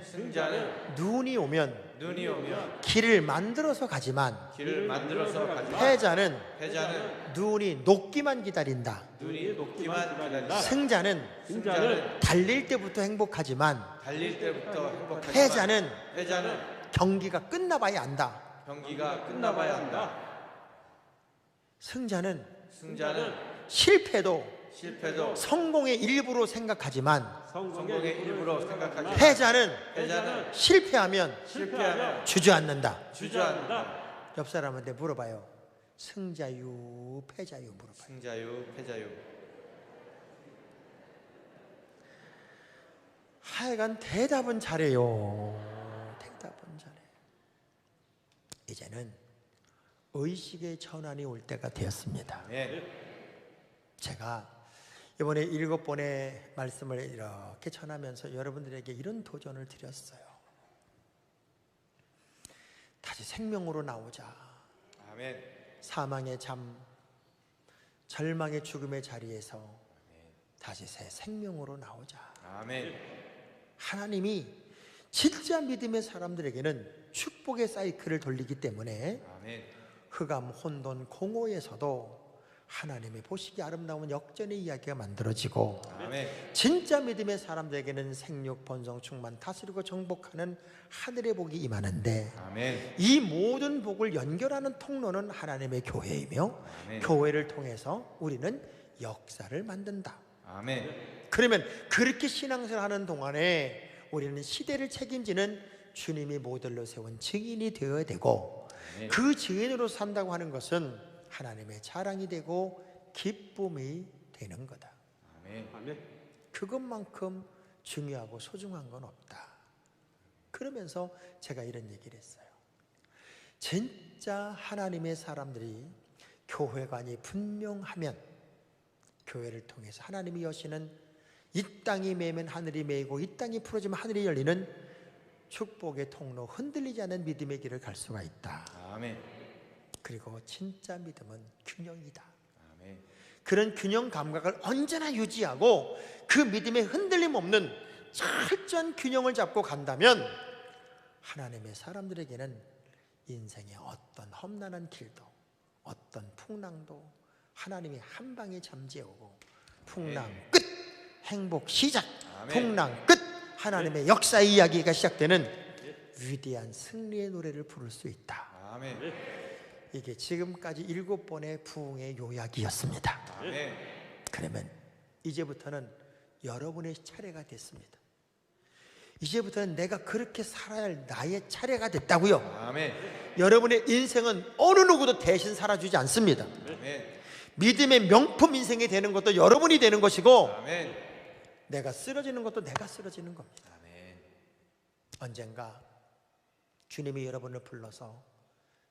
눈이 오면 눈이 오면 길을 만들어서 가지만 길을 만들어서 가지만 패자는 패자는 눈이 녹기만 기다린다. 눈이 녹기만 기다린다. 승자는 달릴 때부터 행복하지만 달릴 때부터 행복하지만 패자는 경기가 끝나봐야 안다. 경기가 끝나봐야 한다. 승자는 실패도 성공의 일부로 생각하지만 성공의 일부로 생각하지만 패자는 실패하면 주저앉는다. 주저앉는다. 옆 사람한테 물어봐요. 승자유 패자유 물어봐요. 승자유 패자유. 하여간 대답은 잘해요. 대답은 잘해. 이제는 의식의 전환이 올 때가 되었습니다. 네. 제가 이번에 7번의 말씀을 이렇게 전하면서 여러분들에게 이런 도전을 드렸어요. 다시 생명으로 나오자. 아멘. 사망의 잠, 절망의 죽음의 자리에서 다시 새 생명으로 나오자. 아멘. 하나님이 진짜 믿음의 사람들에게는 축복의 사이클을 돌리기 때문에 아멘. 흑암, 혼돈, 공허에서도 하나님의 보시기 아름다운 역전의 이야기가 만들어지고 아멘. 진짜 믿음의 사람들에게는 생육, 번성, 충만, 다스리고 정복하는 하늘의 복이 임하는데 아멘. 이 모든 복을 연결하는 통로는 하나님의 교회이며 아멘. 교회를 통해서 우리는 역사를 만든다. 아멘. 그러면 그렇게 신앙생활 하는 동안에 우리는 시대를 책임지는 주님이 모델로 세운 증인이 되어야 되고 그 증인으로 산다고 하는 것은 하나님의 자랑이 되고 기쁨이 되는 거다. 아멘. 그것만큼 중요하고 소중한 건 없다. 그러면서 제가 이런 얘기를 했어요. 진짜 하나님의 사람들이 교회관이 분명하면 교회를 통해서 하나님이 여시는 이 땅이 매면 하늘이 매이고 이 땅이 풀어지면 하늘이 열리는 축복의 통로, 흔들리지 않는 믿음의 길을 갈 수가 있다. 아멘. 그리고 진짜 믿음은 균형이다. 아멘. 그런 균형 감각을 언제나 유지하고 그 믿음에 흔들림 없는 철저한 균형을 잡고 간다면 하나님의 사람들에게는 인생의 어떤 험난한 길도 어떤 풍랑도 하나님이 한 방에 잠재우고 풍랑 끝, 행복 시작, 아멘. 풍랑 끝, 하나님의 역사의 이야기가 시작되는 위대한 승리의 노래를 부를 수 있다. 아멘. 이게 지금까지 7번의 부흥의 요약이었습니다. 아멘. 그러면 이제부터는 여러분의 차례가 됐습니다. 이제부터는 내가 그렇게 살아야 할 나의 차례가 됐다고요. 아멘. 여러분의 인생은 어느 누구도 대신 살아주지 않습니다. 아멘. 믿음의 명품 인생이 되는 것도 여러분이 되는 것이고 아멘. 내가 쓰러지는 것도 내가 쓰러지는 겁니다. 아멘. 언젠가 주님이 여러분을 불러서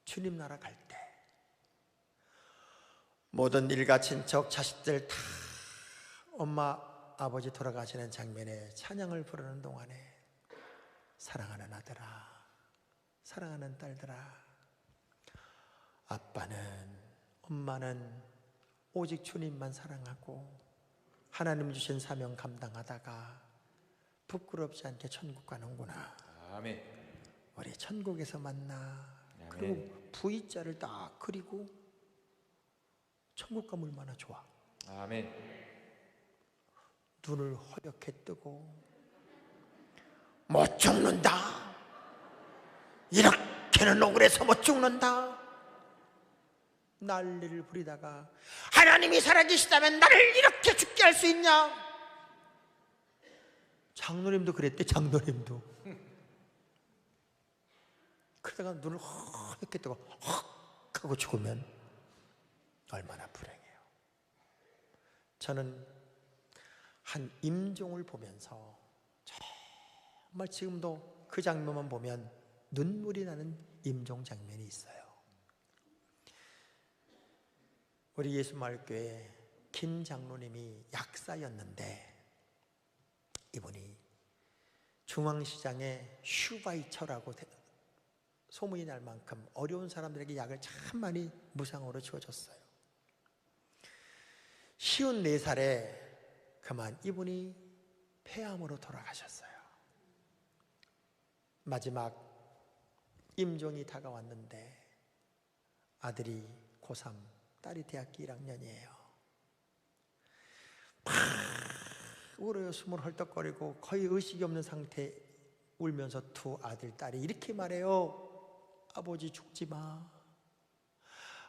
주님 나라 갈 때 모든 일가 친척 자식들 다 엄마 아버지 돌아가시는 장면에 찬양을 부르는 동안에 사랑하는 아들아, 사랑하는 딸들아, 아빠는 엄마는 오직 주님만 사랑하고 하나님 주신 사명 감당하다가 부끄럽지 않게 천국 가는구나. 아멘. 우리 천국에서 만나. 아멘. 그리고 V자를 딱 그리고 천국 가면 얼마나 좋아. 아멘. 눈을 허옇게 뜨고 못 죽는다, 이렇게는 억울해서 못 죽는다 난리를 부리다가 하나님이 살아계시다면 나를 이렇게 죽게 할 수 있냐. 장로님도 그랬대. 장로님도 그러다가 눈을 허옇게 뜨고 헉 하고 죽으면 얼마나 불행해요. 저는 한 임종을 보면서 정말 지금도 그 장면만 보면 눈물이 나는 임종 장면이 있어요. 우리 예수마을교회 김 장로님이 약사였는데 이분이 중앙시장에 슈바이처라고 소문이 날 만큼 어려운 사람들에게 약을 참 많이 무상으로 주어줬어요. 54살에 그만 이분이 폐암으로 돌아가셨어요. 마지막 임종이 다가왔는데 아들이 고3, 딸이 대학교 1학년이에요. 막 울어요. 숨을 헐떡거리고 거의 의식이 없는 상태 울면서 두 아들, 딸이 이렇게 말해요. 아버지 죽지 마.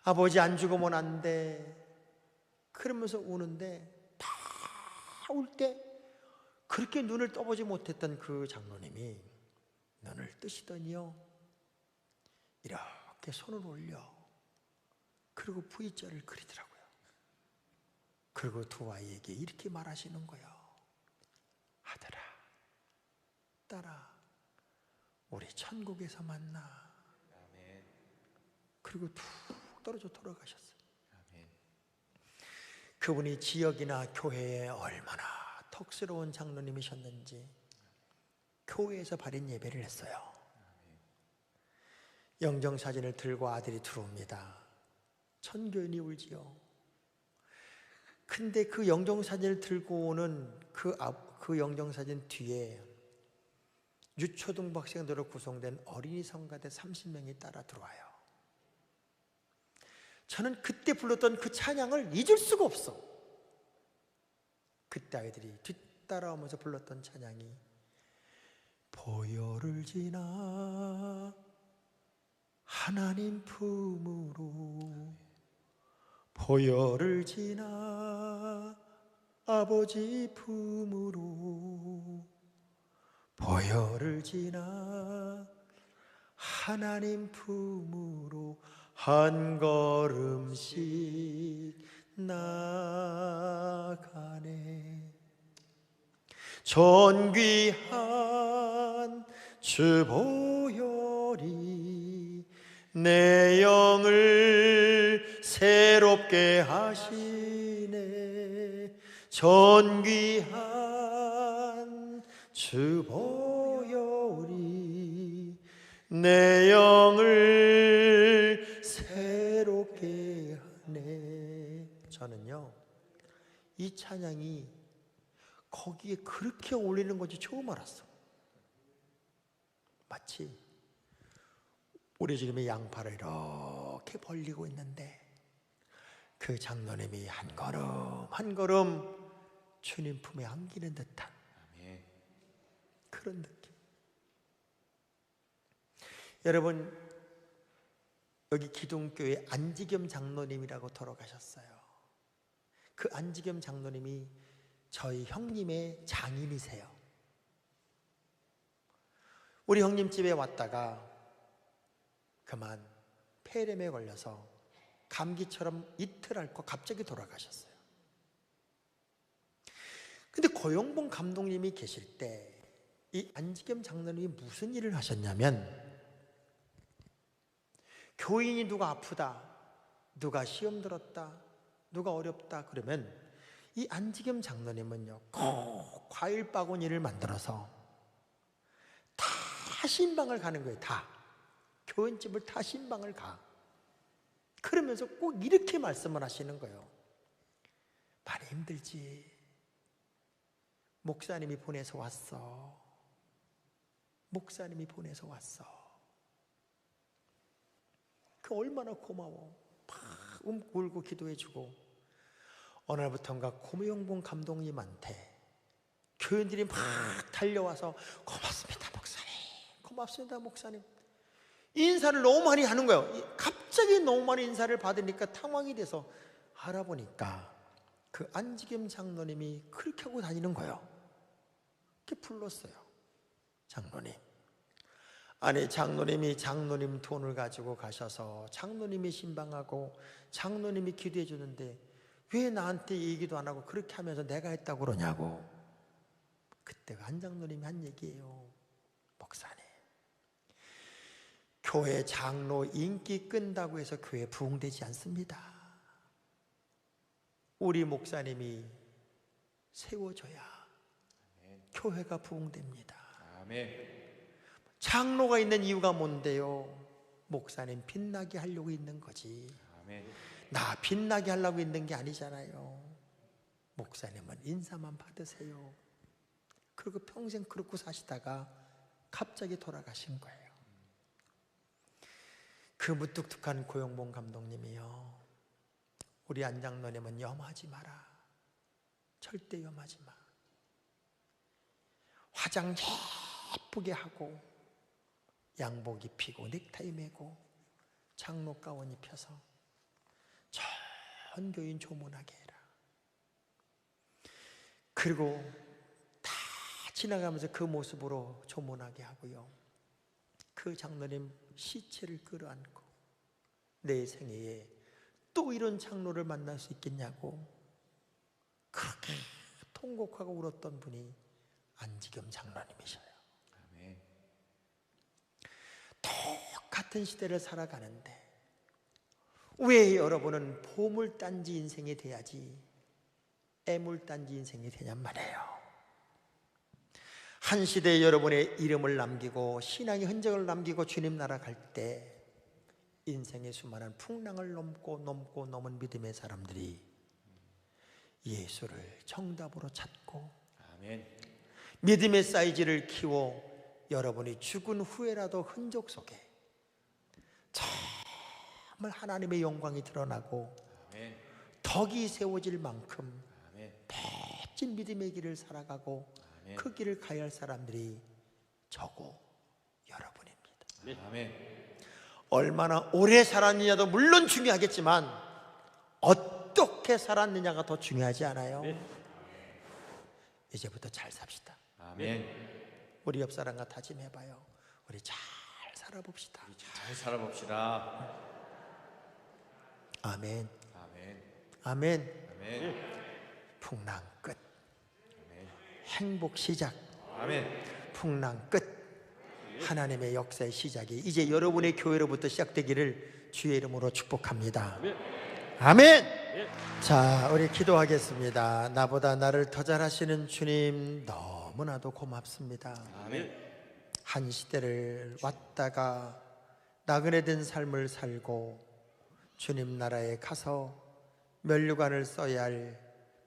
아버지 안 죽으면 안 돼. 그러면서 우는데 다 울 때 그렇게 눈을 떠보지 못했던 그 장로님이 눈을 뜨시더니요 이렇게 손을 올려 그리고 V자를 그리더라고요. 그리고 두 아이에게 이렇게 말하시는 거예요. 아들아, 딸아, 우리 천국에서 만나. 아멘. 그리고 툭 떨어져 돌아가셨어요. 아멘. 그분이 지역이나 교회에 얼마나 턱스러운 장로님이셨는지 교회에서 발인 예배를 했어요. 영정사진을 들고 아들이 들어옵니다. 천교인이 울지요. 근데 그 영정사진을 들고 오는 그 영정사진 뒤에 유초등부 학생들로 구성된 어린이 성가대 30명이 따라 들어와요. 저는 그때 불렀던 그 찬양을 잊을 수가 없어. 그때 아이들이 뒤따라오면서 불렀던 찬양이 보혈을 지나 하나님 품으로, 보혈을 지나 아버지 품으로, 보혈을 지나 하나님 품으로 한 걸음씩 나가네. 존귀한 주 보혈이 내 영을 새롭게 하시네. 존귀한 주 보혈이 내 영을 새롭게 하네. 저는요, 이 찬양이 거기에 그렇게 어울리는 건지 처음 알았어. 마치 우리 지금 이 양팔을 이렇게 벌리고 있는데 그 장로님이 한 걸음 한 걸음 주님 품에 안기는 듯한 아멘. 그런 느낌. 여러분, 여기 기둥교회 안지겸 장로님이라고 돌아가셨어요. 그 안지겸 장로님이 저희 형님의 장인이세요. 우리 형님 집에 왔다가 그만 폐렴에 걸려서 감기처럼 이틀 앓고 갑자기 돌아가셨어요. 근데 고영봉 감독님이 계실 때 이 안지겸 장로님이 무슨 일을 하셨냐면, 교인이 누가 아프다, 누가 시험 들었다, 누가 어렵다 그러면 이 안지겸 장로님은요 꼭 과일 바구니를 만들어서 다 신방을 가는 거예요. 다 교인집을 다 신방을 가. 그러면서 꼭 이렇게 말씀을 하시는 거예요. 많이 힘들지? 목사님이 보내서 왔어. 목사님이 보내서 왔어. 그 얼마나 고마워. 막 울고 기도해주고, 어느 날부터인가 고영봉 감독님한테 교인들이 막 달려와서 고맙습니다 목사님, 고맙습니다 목사님, 인사를 너무 많이 하는 거예요. 갑자기 너무 많이 인사를 받으니까 당황이 돼서 알아보니까 그 안지겸 장로님이 그렇게 하고 다니는 거예요. 이렇게 불렀어요. 장로님. 아니, 장로님이 장로님 돈을 가지고 가셔서 장로님이 신방하고 장로님이 기도해 주는데 왜 나한테 얘기도 안 하고 그렇게 하면서 내가 했다고 그러냐고. 그때가 한 장로님이 한 얘기예요. 목사님, 교회 장로 인기 끈다고 해서 교회 부흥되지 않습니다. 우리 목사님이 세워줘야 교회가 부흥됩니다. 아멘. 장로가 있는 이유가 뭔데요? 목사님 빛나게 하려고 있는 거지. 아멘. 나 빛나게 하려고 있는 게 아니잖아요. 목사님은 인사만 받으세요. 그리고 평생 그렇게 사시다가 갑자기 돌아가신 거예요. 그 무뚝뚝한 고영봉 감독님이요, 우리 안장로님은 염하지 마라. 절대 염하지 마. 화장 예쁘게 하고 양복 입히고 넥타이 매고 장로 가운 입혀서 전 교인 조문하게 해라. 그리고 다 지나가면서 그 모습으로 조문하게 하고요, 그 장로님 시체를 끌어안고 내 생애에 또 이런 장로를 만날 수 있겠냐고 그렇게 통곡하고 울었던 분이 안지겸 장로님이셔요. 아멘. 똑같은 시대를 살아가는데 왜 여러분은 보물단지 인생이 돼야지 애물단지 인생이 되냔 말이에요. 한 시대에 여러분의 이름을 남기고 신앙의 흔적을 남기고 주님 나라 갈 때 인생의 수많은 풍랑을 넘은 믿음의 사람들이 예수를 정답으로 찾고 아멘. 믿음의 사이즈를 키워 여러분이 죽은 후에라도 흔적 속에 정말 하나님의 영광이 드러나고 아멘. 덕이 세워질 만큼 아멘. 멋진 믿음의 길을 살아가고 아멘. 그 길을 가야 할 사람들이 저고 여러분입니다. 아멘. 얼마나 오래 살았느냐도 물론 중요하겠지만 어떻게 살았느냐가 더 중요하지 않아요? 이제부터 잘 삽시다. 아멘. 우리 옆 사람과 다짐해봐요. 우리 잘 살아봅시다. 잘 살아봅시다. 아멘. 아멘. 아멘. 아멘. 풍랑 끝. 아멘. 행복 시작. 아멘. 풍랑 끝. 하나님의 역사의 시작이 이제 여러분의 교회로부터 시작되기를 주의 이름으로 축복합니다. 아멘. 자, 우리 기도하겠습니다. 나보다 나를 더 잘하시는 주님 너무나도 고맙습니다. 아멘. 한 시대를 왔다가 나그네 된 삶을 살고 주님 나라에 가서 면류관을 써야 할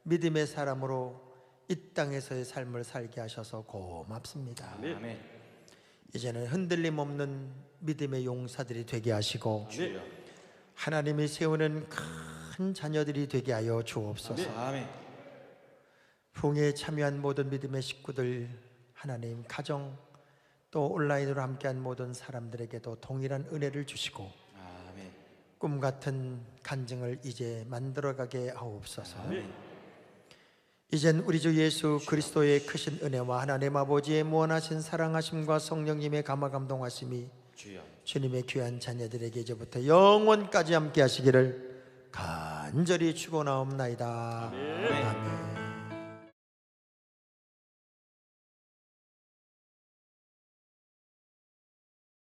믿음의 사람으로 이 땅에서의 삶을 살게 하셔서 고맙습니다. 아멘. 이제는 흔들림 없는 믿음의 용사들이 되게 하시고 주여. 하나님이 세우는 큰 자녀들이 되게 하여 주옵소서. 아멘. 부흥에 참여한 모든 믿음의 식구들, 하나님 가정 또 온라인으로 함께한 모든 사람들에게도 동일한 은혜를 주시고 아멘. 꿈 같은 간증을 이제 만들어가게 하옵소서. 아멘. 이젠 우리 주 예수 그리스도의 크신 은혜와 하나님 아버지의 무한하신 사랑하심과 성령님의 감화감동하심이 주여. 주님의 귀한 자녀들에게 이제부터 영원까지 함께 하시기를 간절히 축원하옵나이다. 아멘.